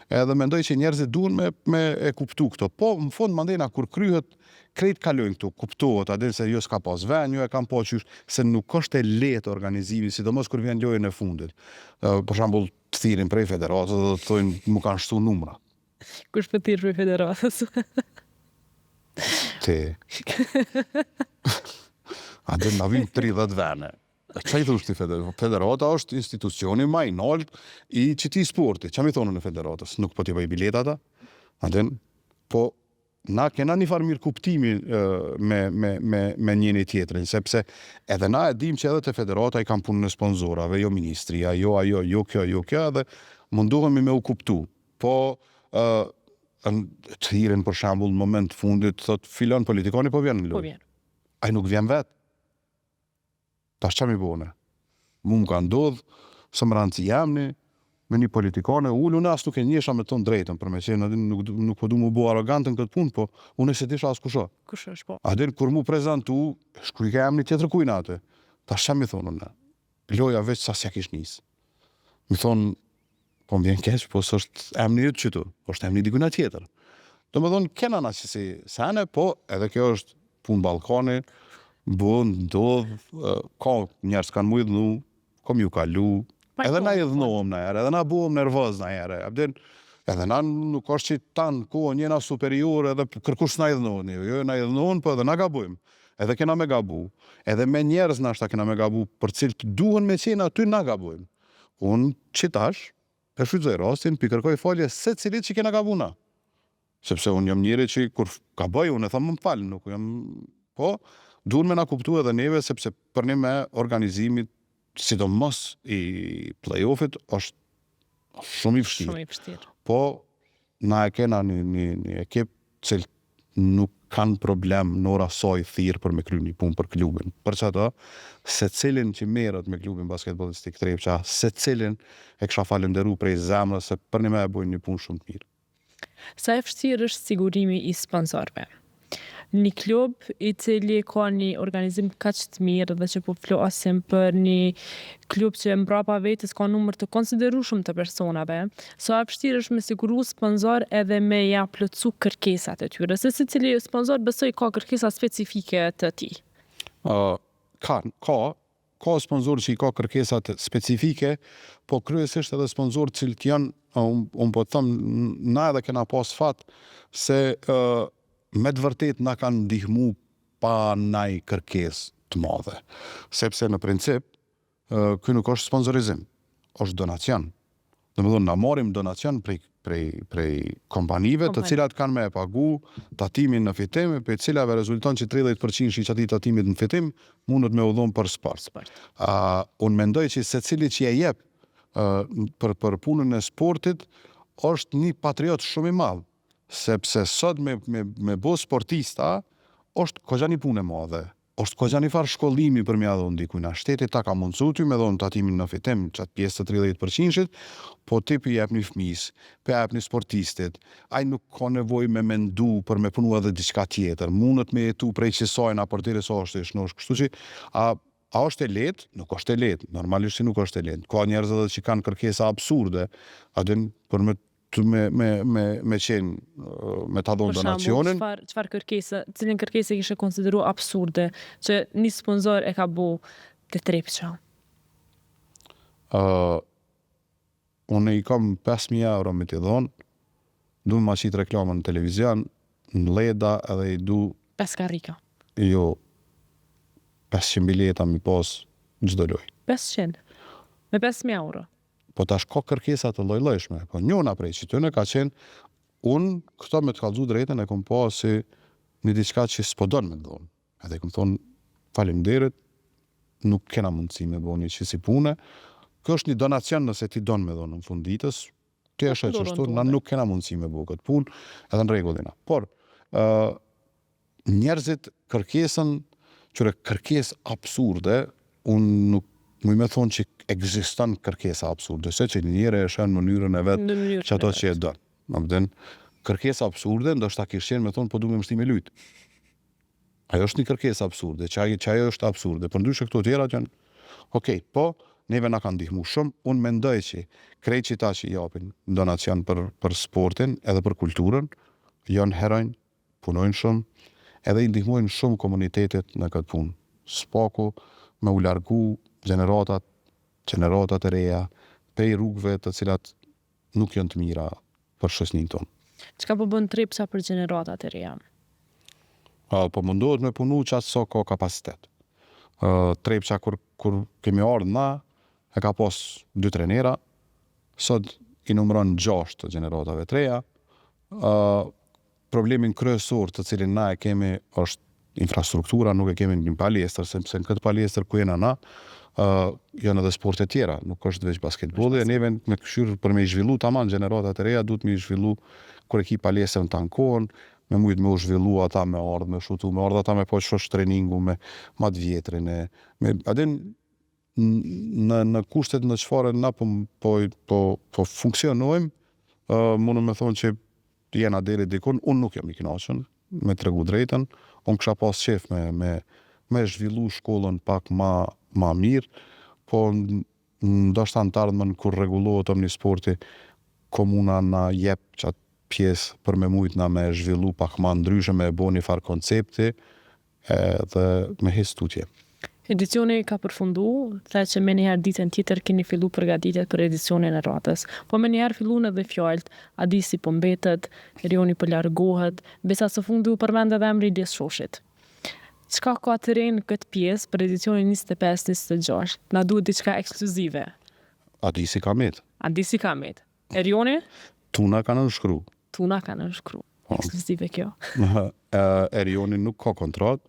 edhe mendoj që njerëzit duhen me e kuptu këto. Po, në fund mandena, kur kryhet, krejt kalojnë këtu, kuptohet, adin se jo s'ka pas ven, jo e kam po qysh, se nuk është e letë organizimi, sidomos kur vjen lojën e fundit. Për shembull, të thirin prej federatës dhe të thojnë mu kanë shtu numra. Kush për tirë për federatës? Ti. Adin na vim 30 vene. Qa i thush ti federata? Federata është institucioni ma i nalt i qiti sporti. Qa mi thonë në federatës? Nuk po t'i bëj bileta ta? Adin, po na kena një farë mirë kuptimi me njëni tjetërin, sepse edhe na e dim që edhe të federata i kam punë në sponsorave, jo ministria, jo ajo, jo kjo, edhe mundohemi me u kuptu. Po, të hirin për shambull në moment fundit, thot filon politikani, po vjen në lojë. Po vjen. Ai nuk vjen vetë. Tash qa mi bone? Mu më ka ndodhë, së më ranë që jamni, me një politikane, unë as nuk e njesha me tonë drejtën, për me qenë, nuk po du mu bo arogantën këtë punë, po unë e se disha as kusho. Kush është po? Adin, kur mu prezentu, shkujke jamni tjetër kujna atë. Tash qa mi thonë unë? Loja veç sa s'ja kish njës. Mi thonë, po më vjen keq, po s'është emni jëtë qëtu, është emni dikujna tjetër. Do me thonë, kena na që si sene, po edhe kjo është punë Balkani, ndodh, ka njerës kanë mu i dhnu, kom ju kalu, edhe na i dhnohëm na herë, edhe na buëm nervoz na herë, edhe na nuk është që tanë kohë njena superior, edhe kërkush na i dhnohën, jo na i dhnohën, po edhe na gabujmë, edhe kena me gabu, edhe me njerës na shta kena me gabu, për cilët duhen me qenë aty na gabujmë. Unë qitash, e shfrytëzoj rastin, pi kërkoj falje se cilit që kena gabu na. Sepse unë jam njëri që kur gaboj, unë e thamë më falë, nuk jam, po, duhen me na kuptu edhe neve, sepse për një me organizimit, sidomos i play-offit, është shumë i vështirë. Shumë i vështirë. Po, na e kena një ekip cilë nuk kanë problem në ora soj thirë për me kry një punë për klubin. Për që ato, se cilin që merët me klubin basketballistik Trepça, se cilin e kësha falenderu prej zemrës, se për një me e bojnë një punë shumë të mirë. Sa e vështirë është sigurimi i sponsorëve? Një klub i cili ka një organizim kaq të mirë dhe që po flasim për një klub që mbrapa vetes ka numër të konsiderueshëm të personave, sa e vështirë është me siguru sponsor edhe me ja plotësu kërkesat e tyre, se secili sponsor besoj ka kërkesa specifike të tij. Ka sponsor që i ka kërkesat specifike, po kryesisht edhe sponsor cilët janë, unë po të thëmë, na edhe kena pas fat se me të vërtet na kanë ndihmu pa naj kërkes të madhe. Sepse në princip, ky nuk është sponsorizim, është donacion. Dhe me thonë, na marim donacion prej kompanive të cilat kanë me e pagu tatimin në fitim, për cilave rezulton që 30% që i qati tatimit në fitim, mundet me udhon për sport. Unë mendoj që se cili që je jep për punën e sportit, është një patriot shumë i madhë. Sepse sot me bo sportista, është kogja një punë e madhe. është kogja një farë shkollimi për mja dhonë dikujna. Shteti ta ka mundësu ty me dhonë tatimin në fitim, qatë pjesë të 30%, po ti për jep një fëmis, për jep një sportistit, aj nuk ka nevoj me mendu për me punu edhe diçka tjetër, mundët me jetu prej qësajna për tire sa është e shnosh, kështu që A është e lehtë? Nuk është e lehtë. Normalisht që nuk është e lehtë. Ka njerëz edhe që kanë kërkesa absurde, për me qenë me ta dhënë donacionin. Çfarë kërkese, cilën kërkesë kishe konsideru absurde që një sponsor e ka bu të Trepça? Unë i kam 5.000 euro me t'i dhonë, du ma qitë reklamën në televizion, në Leda edhe i du... Peskarika. Jo, 500 bileta mi pas çdo lojë. 500? Me 5.000 euro? Po tash ka kërkesa të lloj-llojshme. Po njëna prej që ka qenë, unë këto me të kallëzu drejtën e kom pa si një diçka që s'po don me dhonë. Edhe kom thonë, faleminderit, nuk kena mundësi me bëni që si pune. Kjo është një donacion nëse ti don me dhonë në fund ditës, ti e shoh çështu, na nuk kena mundësi me bëu këtë punë, edhe në rregullina. Por njerëzit kërkesën, qëre kërkesë absurde, unë nuk më me thonë që ekziston kërkesa absurde, se që njëre e shën në mënyrën e vetë që ato që e dënë. Më pëden, kërkesa absurde, ndoshta kishën me thonë, po du me mështi me lytë. Ajo është një kërkesa absurde, që ajo është absurde, për ndryshe këto tjera që okej, po, neve na kanë ndihmu shumë, unë mendoj që krejt që ta që japin donacion për sportin edhe për kulturën, janë herojnë, punojnë shumë, edhe i ndihmojnë shumë komunitetet në këtë punë. Spaku me u largu gjeneratat e reja, prej rrugëve të cilat nuk janë të mira për shoqërinë tonë. Çka po bën Trepça për gjeneratat e reja? Po mundohet me punu qatë sa ka kapacitet. Trepça kur kemi ardhur na, e ka pas 2 trenera, sot i numëron 6 të gjeneratave të reja. Problemin kryesor të cilin na e kemi është infrastruktura, nuk e kemi një palestër, sepse në këtë palestër ku jena na, janë edhe sporte tjera, nuk është veç basketbolli, e neve me këshyrë për me i zhvillu taman gjeneratat e reja, duhet me i zhvillu kur e ki palestër në tankohen, me mujt me u zhvillu ata me ardhë, me shutu, me ardhë ata me po shosh treningu, me matë vjetrin, adin në kushtet në çfarë na po funksionojmë, mundu me thonë që jena deri dikun, unë nuk jam i kënaqur me tregu drejtën, unë kisha pas qef me zhvillu shkollën pak ma mirë, po ndoshta në të ardhmen kur rregullohet omnisporti, komuna na jep qatë pjesë për me mujt na me zhvillu pak ma ndryshe, me bo një farë koncepti dhe me hes tutje. Edicioni ka përfundu, the që me njëherë ditën tjetër keni fillu përgatitjet për edicionin e ratës. Po me njëherë fillun edhe fjallët, a di si po mbetet, Erioni po largohet, besa së fundu përmend edhe emri Ilis Shoshit. Çka ka të re në këtë pjesë për edicionin 25-26? Na duhet diçka ekskluzive. A di si kamet? A di si kamet? Erioni? Tuna ka nënshkru. Tuna ka nënshkru. Ekskluzive kjo. Erioni nuk ka kontrat.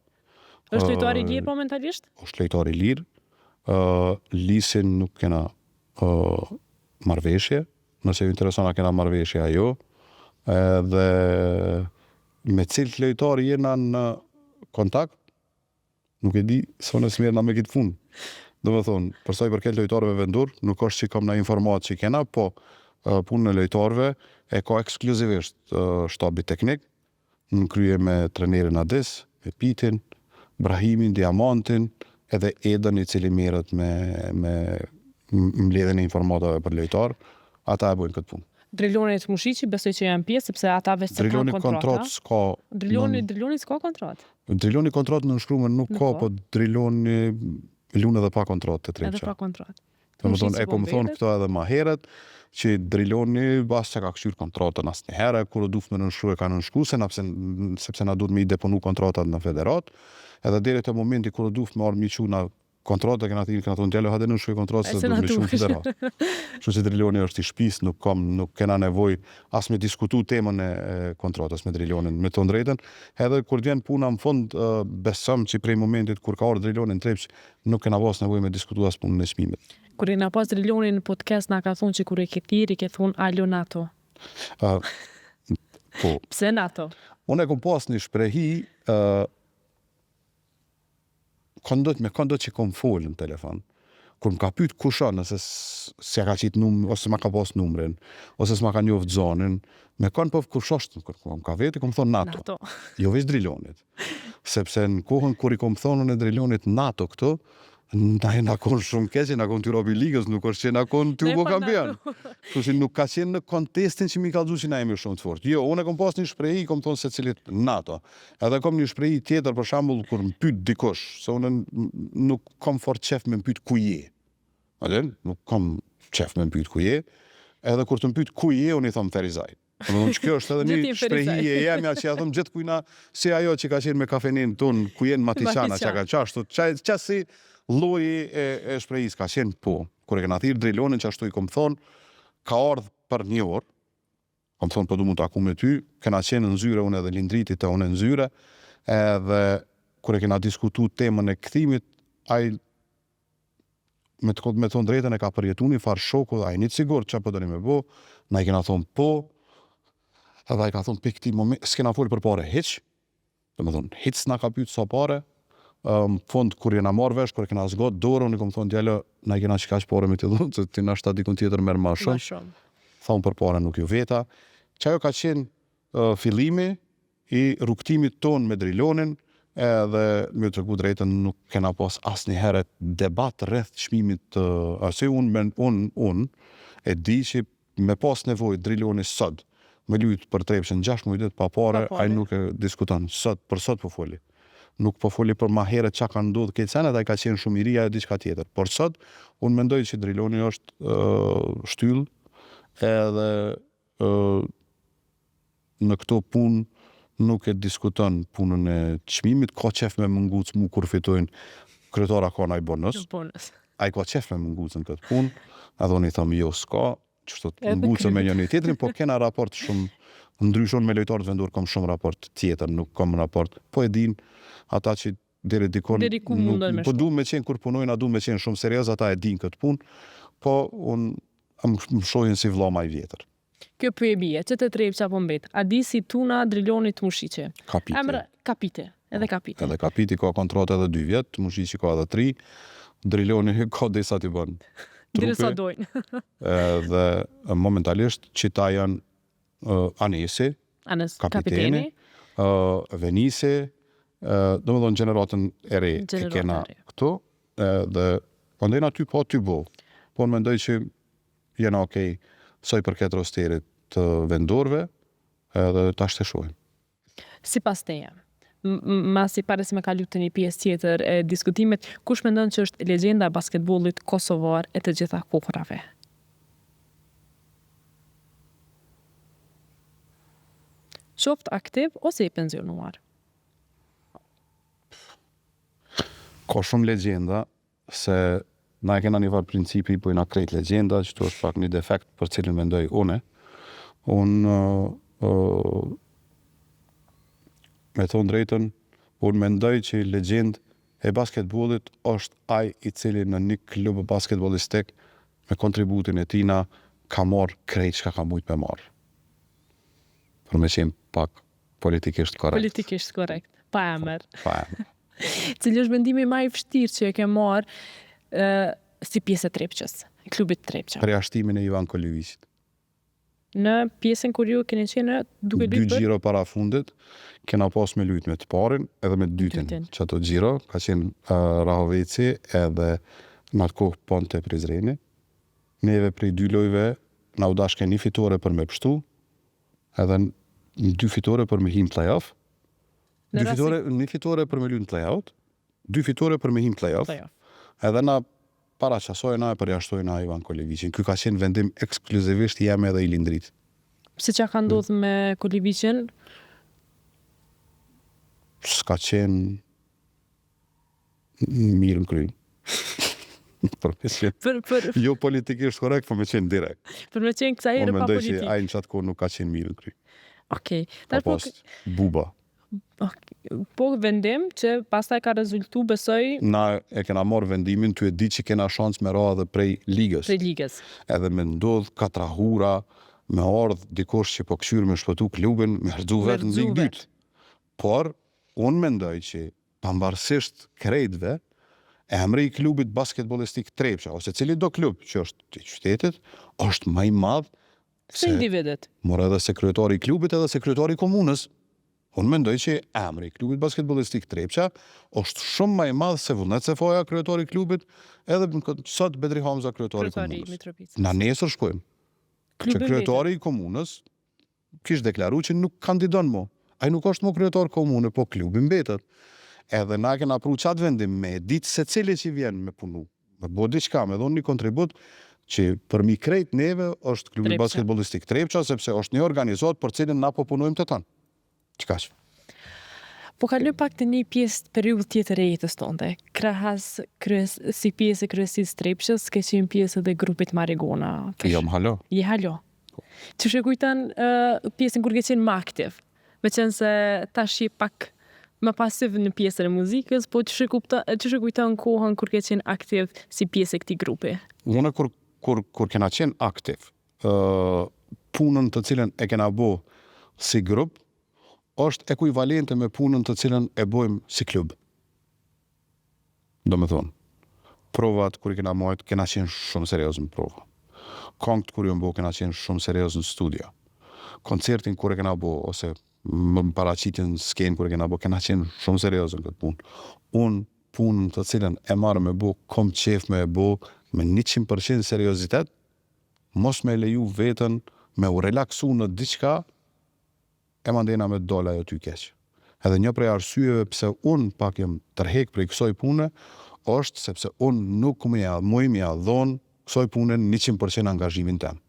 Është lojtar i lirë momentalisht? Është lojtar i lirë. Lisin nuk kena marrëveshje. Nëse ju intereson a kena marrëveshje ajo. Dhe me cilët lojtar jena në kontakt, nuk e di sonë smerna me këtë punë. Do me thonë, përsa i përket lojtarëve vendur, nuk është që kam na informatë që kena, po punë në lojtarëve e ka ekskluzivisht shtabi teknik, në krye me trenerin Adis, me Pitin, Brahimin, Diamantin, edhe Edën i cili merret me mbledhjen e informatave për lojtar, ata e bojnë këtë punë. Driloni të Mushiqi besoj që janë pjesë sepse ata vetë kanë kontratë. Driloni s'ka kontratë. Driloni kontratë në nënshkruar nuk ka, po Driloni lun edhe pa kontratë të Trepça. Edhe pa kontratë. Domethënë e kom thonë këto edhe më herët, që Driloni bas që ka këshyr kontratën asnjëherë, kur duhet me nënshkruar ka nënshkruar, sepse na duhet me i deponu kontratat në federat, edhe deri te momenti kur duhet me armi çuna kontratë kena thonë djalë hajde nënshkruaj kontratë se do të shumë federat. Kështu që Driloni është i shtëpisë, nuk kena nevojë as me diskutu temën e kontratës me Drilonin, me të drejtën, edhe kur vjen puna në fund, besëm që prej momentit kur ka ardhur Driloni në Trepçë, nuk kena pas nevojë me diskutu as punën e çmimit. Kur i na pas Drilonin në podcast na ka thonë që kur e ke thirrë ke thonë alo NATO. Po. Pse NATO? Unë e kom pas një shprehi këndot që kom folë në telefon, kur më ka pyet kusha nëse s'ja ka qit ose ma ka pas numrin, ose s'ma ka njoft zonin, me kanë po kush është, kur më ka veti, kom thonë NATO. Jo veç Drilonit. Sepse në kohën kur i kom thonë në Drilonit NATO këtu, na konë shumë keqe, na konë ty robi ligës, nuk është që na konë ty u bo kampion. Kështu që nuk ka qenë në kontestin që mi ka dhu që na jemi shumë të fort. Jo, unë kom pas një shprehi, kom thonë se cilit NATO. Edhe kom një shprehi tjetër, për shembull, kur m'pyet dikush, se unë nuk kom fort qef me m'pyet ku je. Nuk kom qef me m'pyet ku je. Edhe kur të m'pyet ku je, unë i thom Ferizaj. Që kjo është edhe një shprehi e jemja që ja thëm gjithë kujna si ajo që ka qenë me kafenin ton, ku jenë Matiqana që ka qashtu. Qa si lloji e shprehis ka qenë po. Kur e kena thirë Drilonin që ashtu i kom thonë, ka ardhë për një orë, kom thonë për du mu taku me ty, kena qenë në zyre, unë edhe lindritit të unë në zyre, edhe kur e kena diskutu temën e këthimit, ai me thonë drejten e ka përjetu një farë shoku dhe ai një sigur që për dëni me bo, na i kena thonë po, edhe ai ka thonë për këti moment, s'kena folë për pare hiq, dhe me thonë hiq s'na ka pytë sa pare, fond kur jena marrë vesh, kur e kena zgot dorën, unë kom thonë djallë, na i kena që kaq pare me t'i dhunë, që ti na shta dikun tjetër merë ma shumë. Thonë për pare nuk ju veta. Qajo ka qenë fillimi i rrugtimit ton me Drilonin, edhe me të rëgu drejten nuk kena pas asë një heret debat rreth çmimit, ase unë e di që me pas nevoj Driloni sot, me lujt për Trepçën 6 mujtet pa pare, ai nuk e diskuton, për sot po foli. Nuk po foli për ma herët që ka ndodhë këtë senet, ai ka qenë shumë i ri, ajo diçka tjetër. Por sot, unë mendoj që Driloni është shtyll, edhe në këto punë nuk e diskuton punën e çmimit, ka qef me mënguc mu kur fitojnë kryetara ka naj bonus. Ai ka qef me mënguc në këtë punë, edhe unë i thëmë jo s'ka, që të mëngucën me një tjetrin, po kena raport shumë, ndryshon me lojtarët vendor, kom shumë raport tjetër, nuk kom raport, po e din, ata që deri dikon, po du me qenë kur punojnë, a du me qenë shumë serios, ata e din këtë punë, po unë më shohin si vlla maj vjetër. Kjo për e bje, që të Trepça po mbet, a di si tuna Drilonit Mushiqe? Kapite. Kapite, edhe Kapite. Edhe Kapiti ka kontratë edhe 2 vjetë, Mushiqi ka edhe 3, Driloni ka disa t'i bën trupi. Diresa dojnë. Dhe momentalisht qita janë Anesi, kapiteni, Venisi, do më thonë gjeneratën e re e kena këtu, dhe pëndajnë aty po ty bo, po në mendoj që jena okej, soj përket rosterit të vendorve, edhe ta shteshojnë. Si pas teje, masi pare si me kalu të një pjesë tjetër e diskutimit, kush mendon që është legjenda e basketbollit kosovar e të gjitha kohërave? Qoft aktiv ose i pensionuar? Ka shumë legjenda, se na e kena një farë principi, po i na krejt legjenda, që të është pak një defekt për cilin mendoj une. Unë, me thonë drejtën, unë mendoj që legjend e basketbollit është ai i cili në një klub basketbollistik me kontributin e tina ka marrë krejt që ka mujt me marrë. Për me qenë pak politikisht korrekt. Politikisht korrekt, pa emër. Pa emër. Cili është mendimi ma i vështirë që e ke marrë si pjesë e Trepçës, klubit Trepça? Përjashtimin e Ivan Koliviqit. Në pjesën kur ju keni qenë duke lujtë 2 gjiro para fundit, kena pas me lujtë me të parin edhe me të dytin. Që ato gjiro, ka qenë Rahoveci edhe në atë kohë Ponte Prizreni. Neve prej 2 lojve na u dashke një fitore për me pështu, edhe 2 fitore për me him play-off, një fitore për me lujnë play-out, 2 fitore për me him play-off, edhe na para qasojna e përjashtojna Ivan Koliviqin. Ky ka qenë vendim ekskluzivisht jam edhe i lindrit. Se që ka ndodhë me Koliviqin? S'ka qenë mirë në krymë. Jo politikisht korrekt, po me qenë direkt. Për me qenë kësa herë pa politikë. Unë mendoj që ajnë qatë kohë nuk ka qenë mirë në krymë. Okej. Pa pas buba. Po vendim që pastaj ka rezultu, besoj... Na e kena marrë vendimin, ty e di që kena shans me ra edhe prej ligës. Prej ligës. Edhe me ndodh katrahura, me ardh dikosh që po këshyrë me shpëtu klubin, me rëdzu vetë në ligë dytë. Por, unë mendoj që pambarësisht krejtve, emri i klubit basketbollistik Trepça, ose cili do klub që është i qytetit, është më i madh se individet. Mor edhe sekretari i klubit edhe sekretari i komunës. Unë mendoj që emri i klubit basketbollistik Trepça është shumë më i madh se Vullnet Sefoja, kryetori i klubit, edhe sot Bedri Hamza, kryetori i Kryetari i komunës. Mitrovicës. Na nesër shkojmë. Që Klubi kryetori i komunës kishte deklaruar që nuk kandidon më. Ai nuk është më kryetor komune, po klubi mbetet. Edhe na kena pru qatë vendim me ditë se cili që vjen me punu, me bo diçka, me dhonë një kontribut që për mi krejt neve është klubi Trepça. basketbollistik Trepça, sepse është një organizat për cilin na po punojmë të tanë. Qka që? Po kaloj pak të një pjesë periudhë tjetër e jetës tonde. Krahas si pjesë e kryesisë Trepçës, ke qenë pjesë edhe grupit Marigona. Jam halo. Je halo. Që shë kujtan pjesën kur ke qenë më aktiv, me qenë se tash je pak më pasiv në pjesën e muzikës, po që shë kujtan kohën kur ke qenë aktiv si pjesë e këtij grupi? Unë kur kena qenë aktiv, punën të cilën e kena bo si grup, është ekuivalente me punën të cilën e bojmë si klub. Do me thonë, provat kur i kena mojt, kena qenë shumë serios në prova. Këngët kur ju mbo, kena qenë shumë serios në studio. Koncertin kur e kena bo, ose më paraqitjen skenë kur e kena bo, kena qenë shumë serios në këtë punë. Unë punën të cilën e marrë me bo, kom qef me e bo, me 100% seriozitet, mos me leju vetën, me u relaksu në diçka, e mandena me dola ajo ty keq. Edhe një prej arsyeve pse unë pak jem tërhek prej kësoj pune, është sepse unë nuk më ja dhonë kësoj pune 100% angazhimin tem.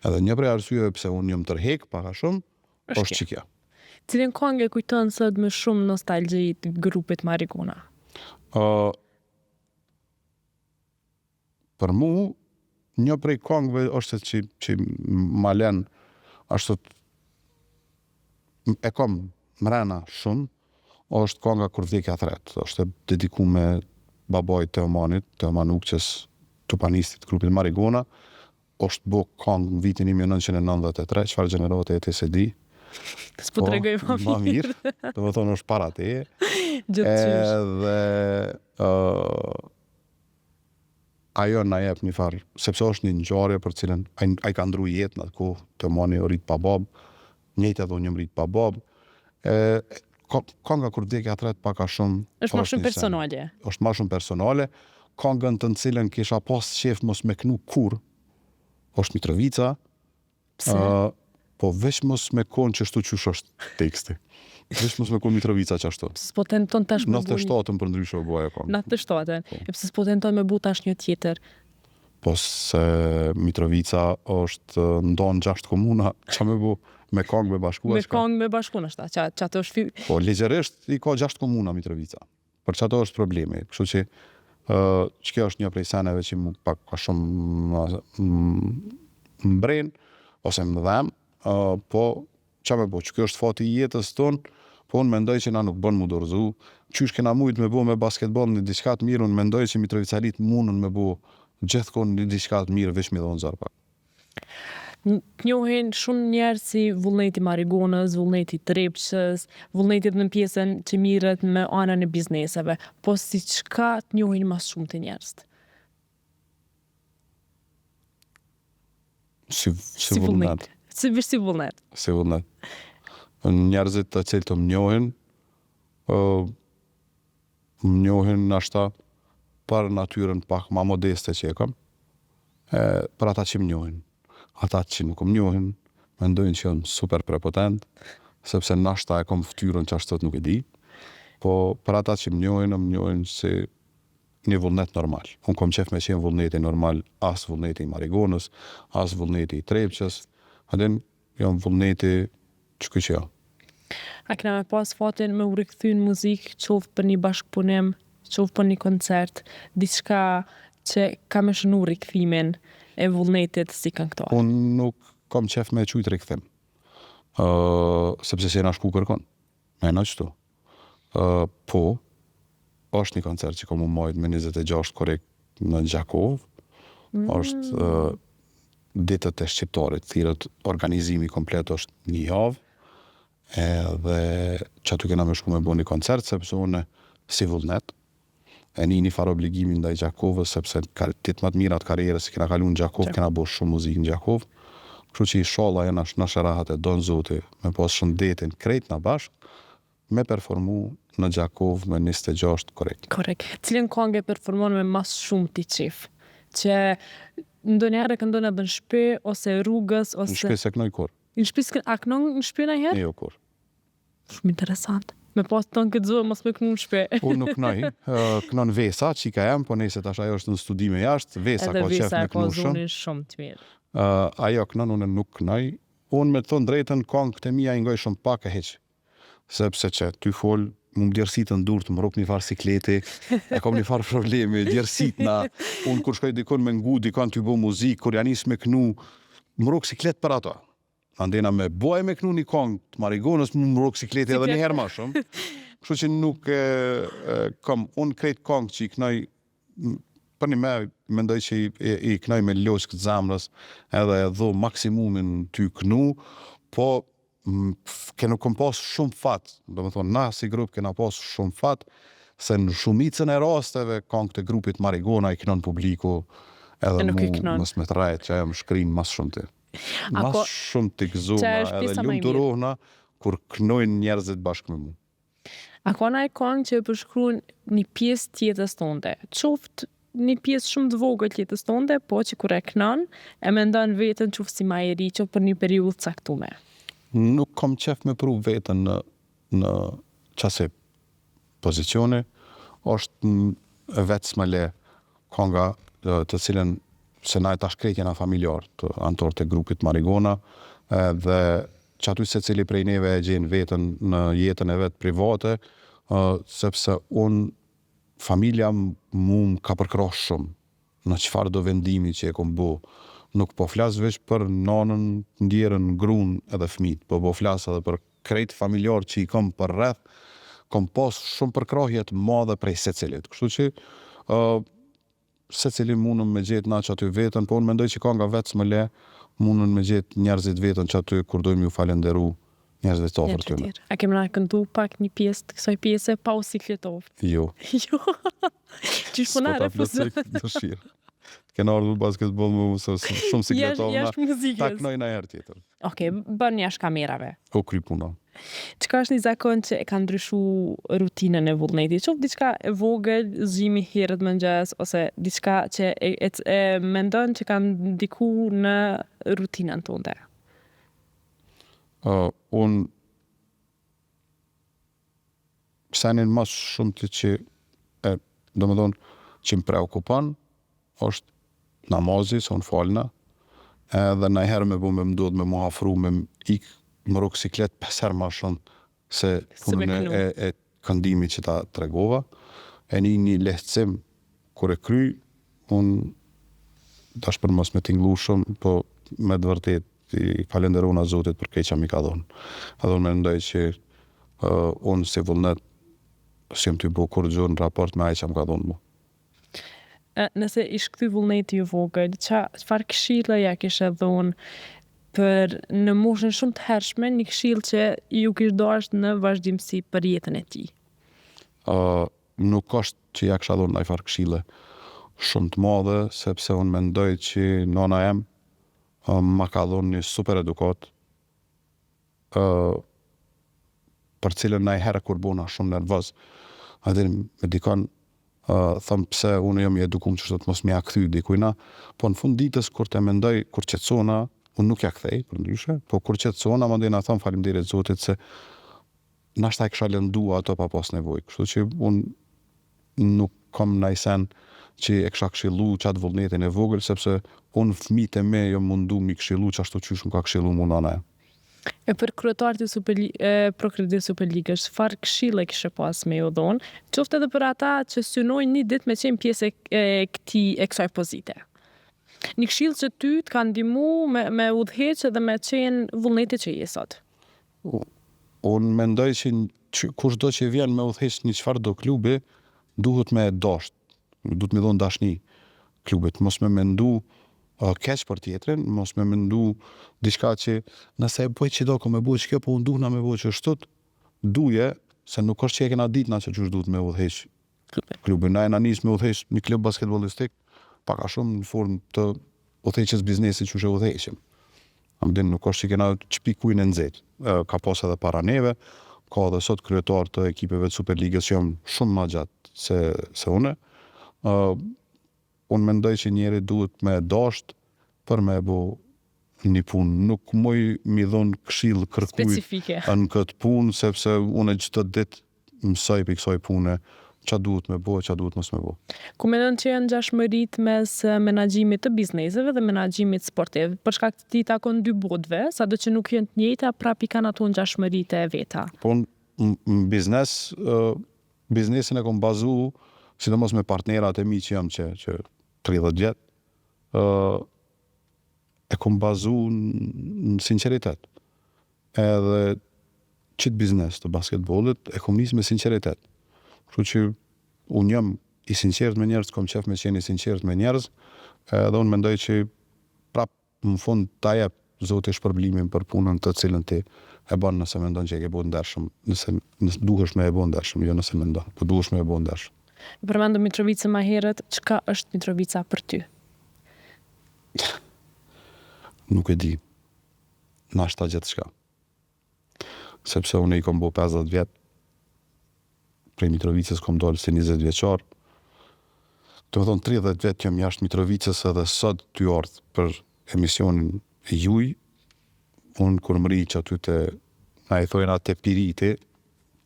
Edhe një prej arsyeve pse unë jem tërhek pak a shumë, është që kja. Cilin këngë e kujton sot më shumë nostalgji të grupit Marigona? Për mu, një prej këngëve është që ma len, ashtu e kom mrena shumë, është kënga Kur vdekja thret. Është dediku me babaj Teomanit, Teoman Ukqës, tupanistit grupit Marigona. Është bo këngë në vitin 1993, çfarë gjenerate e të se di. S'po tregoj ma mirë. Do më thonë është para teje. Gjithçysh. Edhe ajo na jep një farë, sepse është një ngjarje për cilën ai ka ndru jetën atë kohë, Teomani u rit pa babë, njëjtë edhe unë jam rit pa babë. Kënga Kur vdekja thret pak a shumë Është më shumë personale. Është më shumë personale. Këngën të cilën kisha pas qef mos me knu kur, është Mitrovica. Po veç mos me konë që shtu qysh është teksti. Veç mos me konë Mitrovica që ashtu. S'po tenton tash me 97-ën për ndryshe o boja këngë. 97-ën. E pse s'po tenton me bu tash një tjetër? Po se Mitrovica është ndonë 6 komuna, që me bu me këngë me bashku Me është ka. këngë me bashkun është ta, që ato është Po ligjerisht i ka 6 komuna Mitrovica. Për që ato është problemi. Kështu që kjo është një prej seneve që mu pak ka shumë mbren, ose më dhem, po që me bo, që kjo është fati i jetës tonë, po unë mendoj që na nuk bën mu dorëzu. Qysh kena mujt me bo me basketbol në diçka të mirë, unë mendoj që Mitrovicalit mundën me bo gjithkohë në diçka të mirë, veç me dhonë zarë pak. Njohin shumë njerëz si Vullneti Marigonës, Vullneti Trepçës, Vullneti në pjesën që mirët me anën e bizneseve, po si çka të njohin mas shumë të njerëz? Si Vullnet. Si Vullnet. Si Vullnet. Njerëzit të cilë të më njohin, më njohin ashta për natyren pak ma modeste që e kam, për ata që më njohin. Ata që nuk më njohin, mendojnë që jam super prepotent, sepse nashta e kam ftyrën që ashtot nuk e di, po për ata që më njohin si një vullnet normal. Unë kom qef me qenë vullneti normal, as vullneti i Marigonës, as vullneti i Trepçës, adin jam vullneti që që. A kena me pas fatin me u rikthy në muzikë, qoftë për një bashkëpunim, qoftë për një koncert, diçka që ka me shënu rikthimin e vullnetit si këngëtar? Unë nuk kom qef me qujt rikthim, sepse se jena shku kërkon, me në qëtu. Po, është një koncert që kom u majt me 26 korekt në Gjakov, është ditët e shqiptarit, thirët organizimi komplet është një javë, edhe që aty kena me shku me bo një koncert, sepse unë si vullnet, e një farë obligimin ndaj Gjakovës, sepse ditë më të mirat karierës që kena kalu në Gjakov, kena bo shumë muzikë në Gjakov, kështu që i sholla e në shërahat e donë zoti, me pas shëndetin krejt në bashkë, me performu në Gjakov me 26 korrekt. Korrekt. Cilën këngë e performon me mas shumë ti qif? Që ndonjëherë këndon edhe në shtëpi ose rrugës ose Në shtëpi se kënoj kur. në shtëpi a kënon në shtëpi ndonjëherë? Jo kur. Shumë interesant. Me pas të në këtë zoë, mos me kënu në shpe. Unë nuk kënoj, kënon Vesa, qika jam, po nëse tash ajo është në studime jashtë, Vesa Edhe ka qef Vesa me e ka kënu shumë. zonin shumë të mirë. Ajo kënon, unë nuk kënoj. Unë me të thonë drejtën, këngët e mia i ngoj shumë pak e heq. Sepse që ty fol, më djersit në dur të më rop një farë sikleti, e kom një farë problemi, djersit na, unë kur shkoj dikon me ngu, dikon t'ju bo muzikë, kur janis me kënu, më rok siklet për ato. Andena me boj me kënu një kong të Marigonës, më rok sikleti edhe një herë ma shumë. Kështu që nuk kam, unë krejt kong që i kënoj, për një me, mendoj që i kënoj me loqë këtë zamrës, edhe dho maksimumin t'y kënu, po kena kom pas shumë fat, do më thonë, na si grup kena pas shumë fat, se në shumicën e rasteve kongët e grupit Marigona i kënon publiku, edhe mu mës me të rajt që ajo më shkrin mas shumë të. Mas shumë të gëzuma, edhe lumë të rohna, kur kënojnë njerëzit bashkë me mu. A ka na e këngë që e përshkruan një pjesë tjetës tonde? Qoftë një pjesë shumë të vogël tjetës tonde, po që kur e kënon, e mendon veten qoftë si ma e ri, që për një periudhë caktume. Nuk kam qef me pru vetën në qase pozicione, është vetë s'me le konga të cilën se na e tash krejt jena familjar të antorë të grupit Marigona, dhe që aty se cili prej neve e gjenë vetën në jetën e vetë private, sepse unë, familja mu ka përkrosh shumë në qëfar do vendimi që e kom bo. Nuk po flas veç për nanën, ndjerën, gruan edhe fëmijët, po flas edhe për krejt familjar që i kam për rreth, kam pas shumë përkrahje të madhe prej secilit. Kështu që secili mundën me gjetë na që aty vetën, po unë mendoj që ka nga vetë s'më le, mundën me gjetë njerëzit vetën që aty kur dojmë ju falenderu njerëzit të ofër tyne. A kemë na këndu pak një pjesë të kësaj pjese pa u sikletov? Jo. Jo. Qysh po na refuzon? Dëshirë. Kena ardhur basketbol më shumë sikletovna, ta kënoj na herë tjetër. Okej, bën jashtë kamerave. O kry puna. Çka është një zakon që e ka ndryshu rutinën e vullnetit? Qoftë diçka e vogël, zgjimi herët mëngjes, ose diçka që e mendon që ka ndiku në rutinën tënde? Unë senin mas shumë të që do më thonë që më preokupan është namazi, se unë falna, edhe na herë me bu me mdod me mu hafru me më rukë siklet 5 herë ma shumë se punën e këndimi që ta tregova. E një lehtësim kur e kry, unë tash për mos me tinglu shumë, po me të vërtet i falenderu na Zotit për keq që mi ka dhonë. Edhe unë me ndoj që unë si vullnet si jem t'y bo kur gjurë në raport me aj që më ka dhonë mu. Nëse ish këty vullneti ju vogël, çfarë këshilla ja kishe dhonë për në moshën shumë të hershme, një këshill që ju kish dashur në vazhdimsi për jetën e tij? Nuk është që ja kisha dhonë ndaj farë këshille shumë të madhe, sepse unë mendoj që nana jem ma ka dhonë një super edukat, për cilën na herë kur bona shumë nervoz. Edhe me dikon thëmë pse unë jam i edukum që të mos me ja kthy dikujna, po në fund ditës kur të mendoj, kur qetësona, unë nuk ja kthej, për ndryshe, po kur qetësona, mandej na thëmë faleminderit Zotit se nashta e kisha lëndua ato pa pas nevojë. Kështu që unë nuk kam najsen që e kisha këshillu qatë vullnetin e vogël, sepse unë fëmijët e me jam mundu mi këshillu që ashtu qysh më ka këshillu mu nana e. E për kryetarët e Prokurorisë Superligës, çfarë këshille kishe pas me ju dhonë, qoftë edhe për ata që synojnë një ditë me qenë pjesë e kësaj pozite? Një këshill që ty të ka ndihmu me udhëheq dhe me qenë vullneti që je sot. Unë mendoj që kushdo që vjen me udhëheq një çfarë do klubi, duhet me dasht, duhet me dhon dashni klubit, mos me mendu keq për tjetrin, mos me mendu diçka që nëse e bëj që do me bëj që kjo, po unë duhna me bëj që shtut, duje, se nuk është që e kena ditna që qysh duhet me udhëheq klubin. Na e na nis me udhëheq një klub basketbollistik, pak a shumë në formë të udhëheqjes biznesi që e udhëheqim. Amdin nuk është që kena qpi kujnë e nxetë. Ka pas edhe para neve, ka dhe sot kryetar të ekipeve të Superligës që jam shumë ma gjatë se une. Unë mendoj që njeri duhet me dasht për me bo një punë. Nuk moj mi dhon këshill kërkuj Specifike. në këtë punë, sepse unë çdo ditë mësoj për kësaj pune ç'a duhet me bo, ç'a duhet mos me bo. Ku mendon që janë ngjashmëritë mes menaxhimit të bizneseve dhe menaxhimit sportiv? Për shkak të ti takon dy botëve, sado që nuk janë të njëjta, prap i kanë ato ngjashmëritë e veta. Po në biznes, biznesin e kom bazu, sidomos me partnerat e mi që jam që 30 vjet, e kom bazu në sinqeritet. Edhe qitë biznes të basketbollit e kom nisë me sinqeritet. Kështu që unë jam i sinqert me njerëz, kom qef me qenë i sinqert me njerëz, edhe unë mendoj që prap në fund ta jep Zoti shpërblimin për punën të cilën ti e bën nëse mendon që e ke bën ndershëm, nëse duhesh me e bën ndershëm, jo nëse mendon, po duhesh me e bën ndershëm. Përmendëm Mitrovicën më herët, çka është Mitrovica për ty? Nuk e di. Nashta gjithçka. Sepse unë i kom bo 50 vjet, prej Mitrovicës kom dalë si 20 vjeçar. Do të thonë 30 vjet jam jashtë Mitrovicës edhe sot ty ardh për emisionin e juj. Unë kur më riq aty na i thojnë atë piriti,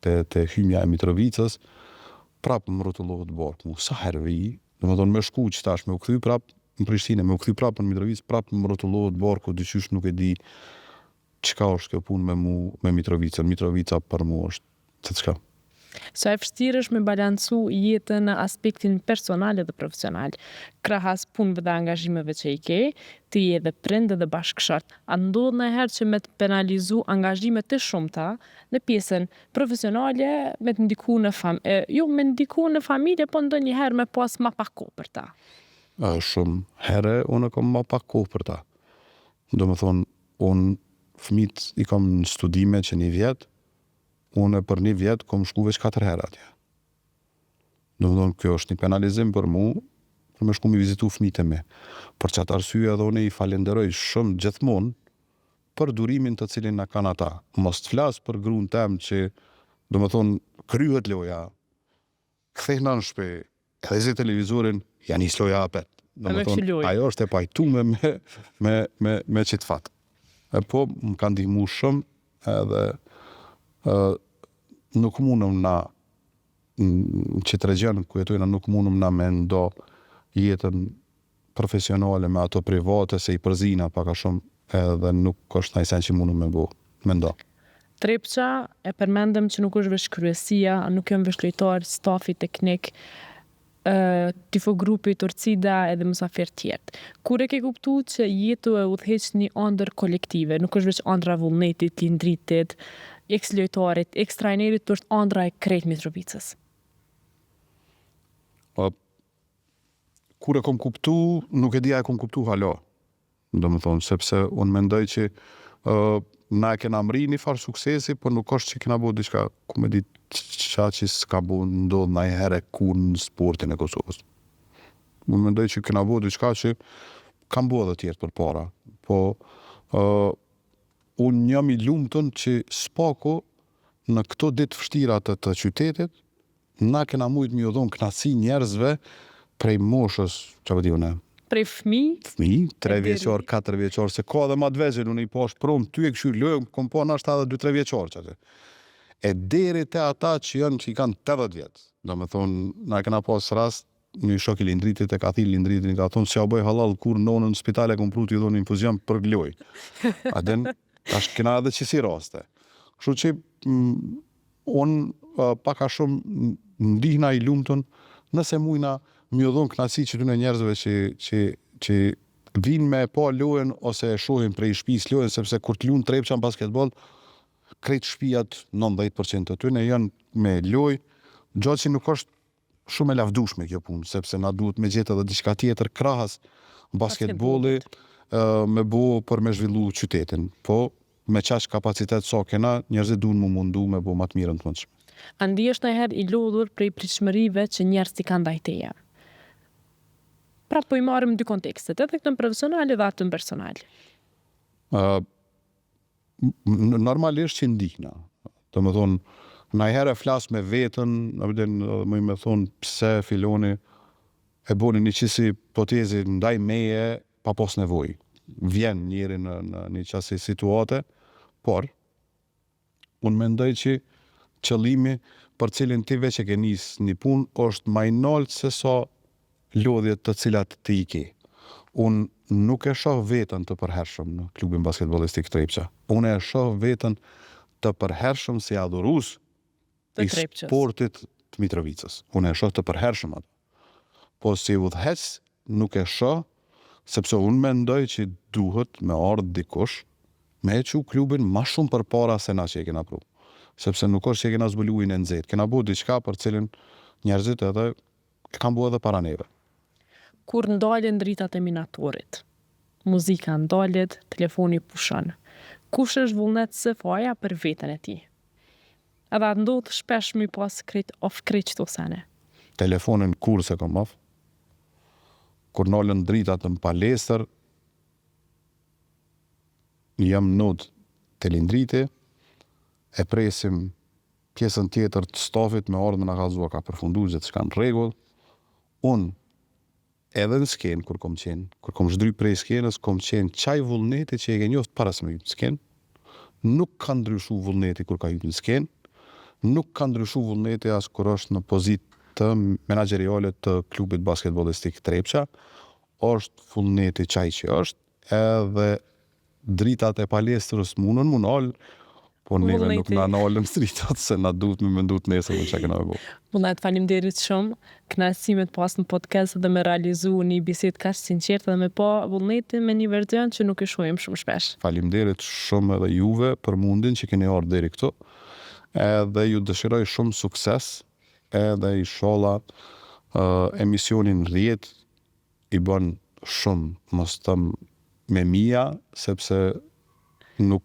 te hymja e Mitrovicës, prapë më rrotullohet barku. Sa herë vi, do të thonë me shku që tash me u kthy prapë në Prishtinë, me u kthy prapë në Mitrovicë, prapë më rrotullohet barku, dyqysh nuk e di çka është kjo punë me Mitrovicën. Mitrovica për mua është çka. Sa e vështirë është me balancu jetën në aspektin personal dhe profesional. Krahas punëve dhe angazhimeve që i ke, ti je edhe prind dhe bashkëshort. A ndodh ndonjëherë që me të penalizu angazhime të shumta në pjesën profesionale me të ndiku në me ndiku në familje, po ndonjëherë me pas ma pak kohë për ta? Shumë herë unë kam ma pak kohë për ta. Do me thonë, unë fëmit i kam në studime që 1 vjet, unë për 1 vjet kom shku veç 4 herë atje. Do me thonë, kjo është një penalizim për mu, për me shku mi vizitu fëmijët e mi. Për çat arsye edhe unë i falenderoj shumë gjithmonë për durimin të cilin na kanë ata. Mos të flas për gruan tem që, do me thonë, kryhet loja, kthehna në shtëpi, edhe zi televizorin, ja nis loja apet. Do me thonë, ajo është e pajtume me qitë fat. E po, më kanë ndihmu shumë, edhe nuk mundëm na në qitë regjen ku jetojna, nuk mundëm na me ndo jetën profesionale me ato private, se i përzina paka shumë, edhe nuk është najsen që mundëm me ndo. Trepça e përmendëm që nuk është veç kryesia, nuk janë veç lojtar, stafi teknik, tifogrupi, Torcida edhe mysafir tjerë. Kur e ke kuptu që jetu e udhëheq një ëndër kolektive, nuk është veç ëndra vullnetit, lindritit, eks-lojtarit, eks-trajnerit, për është ëndra e krejt Mitrovicës? Kur e kom kuptu, nuk e dija e kom kuptu hala. Do me thonë, sepse unë mendoj që na e kena mri një farë suksesi, por nuk është që kena bo diçka, ku me ditë qa që s'ka bo ndodhë na i here kur në sportin e Kosovës. Unë mendoj që kena bo diçka që kam bo edhe tjertë për para. Po, unë jam i lumëtën që s'pako në këto ditë vështira të qytetit, na kena mujtë mi udhon knasi njerëzve prej moshës, që vëdi une, prej fëmi, 3 vjeqar, 4 vjeqar, se ka dhe ma të vegjel, unë i pash prom, ty e këshyr lojë, kom pa nashta edhe 2-3 vjeqar që atë. E deri te ata që janë që i kanë 80 vjetë. Do me thonë, na kena pas rast, një shok i lindritit e ka thirë lindritin, ka thonë, s'ja bëj halal kur nonën në spitale kom pru t'i dhonë infuzion për gloj. A den, tash kena edhe qësi raste. Kështu që, unë paka shumë ndihna i lumëtën, nëse mujna mi udhon knasi që të në njerëzve që vinë me pa lojen ose e shohin prej shtëpis lojen, sepse kur t'lunë Trepça në basketbol, krejt shtëpijat 90% të tyne janë me loj, gjatë që nuk është shumë e lavdushme kjo punë, sepse na duhet me gjetë edhe diçka tjetër krahas basketbolli, me bo për me zhvillu qytetin. Po, me qash kapacitet sa kena, njerëzit duhen mu mundu me bo matë mirën të mundshme. Andi është nëherë i lodhur prej pritshmërive që njerëz t'i kanë ndaj teje. Pra po i marrim dy kontekstet, edhe këtë në profesional dhe atë në personal. Normalisht që ndihna. Do më thonë, najherë flas me vetën, më me thonë pse filoni e boni një qisi hipotezi ndaj meje pa pas nevojë. Vjen njëri në një qasi situate, por unë mendoj që qëllimi për cilin ti veç e ke nis një punë është më i lartë se sa lodhjet të cilat ti i ke. Unë nuk e shoh veten të përhershëm në klubin basketbollistik Trepça. Unë e shoh veten të përhershëm si adhurues i sportit të Mitrovicës. Unë e shoh të përhershëm atë. Po si udhëhec nuk e shoh, sepse unë mendoj që duhet me ardhë dikush me e qu klubin ma shumë për para se na që e kena pru. Sepse nuk është që e kena zbulu në nxehtë. Kena bu diçka për cilin njerëzit edhe e kanë bu edhe para neve. Kur ndalen dritat e minatorit, muzika ndalet, telefoni pushon. Kush është vullnet së faja për veten e tij? Edhe ndodh shpesh mi pas krejt qëto sene. Telefonin kur se kom off. Kur nalen dritat në palestër, jam nod të lindriti, e presim pjesën tjetër të stafit me ardhmë në kalzua ka përfundu gjithë shka në regull. Unë edhe në skenë, kur kom zhdry prej skenës, kom qenë qaj vullneti që e ke njoft para se me jytë në skenë, nuk ka ndryshu vullneti kur ka jytë në skenë, nuk ka ndryshu vullneti as kur është në pozitë të menaxheriale të klubit basketbollistik Trepça, është vullneti qaj që është, edhe dritat e palestrës mundën nalë, po neve nuk na nalëm dritat se na duhet me mendu të nesër në që kena e bo. Vullnet, faleminderit shumë, kënaqësimet pas në podcast dhe me realizu një bisedë kaq sinqertë dhe me pa vullnetin me një verzion që nuk e shohim shumë shpesh. Faleminderit shumë edhe juve për mundin që keni ardhur deri këtu. Edhe ju dëshiroj shumë sukses, edhe inshallah emisionin rrjet i bën shumë, mos tëm me mia, sepse nuk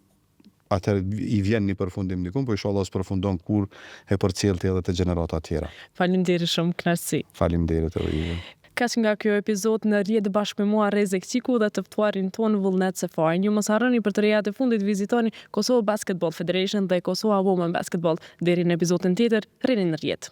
atëherë i vjen një përfundim dikun, po inshallah së përfundon kur e përcjellti edhe të gjenerata tjera. Faleminderit shumë, kënaqësi. Faleminderit edhe juve. Kaq nga kjo epizod në rrjet bashkë me mua Rezek Qiku dhe të ftuarin ton Vullnet Sefaj. Ju mos harroni për të rejat e fundit vizitoni Kosova Basketball Federation dhe Kosova Women Basketball. Deri në epizodin tjetër, rrini në rrjet.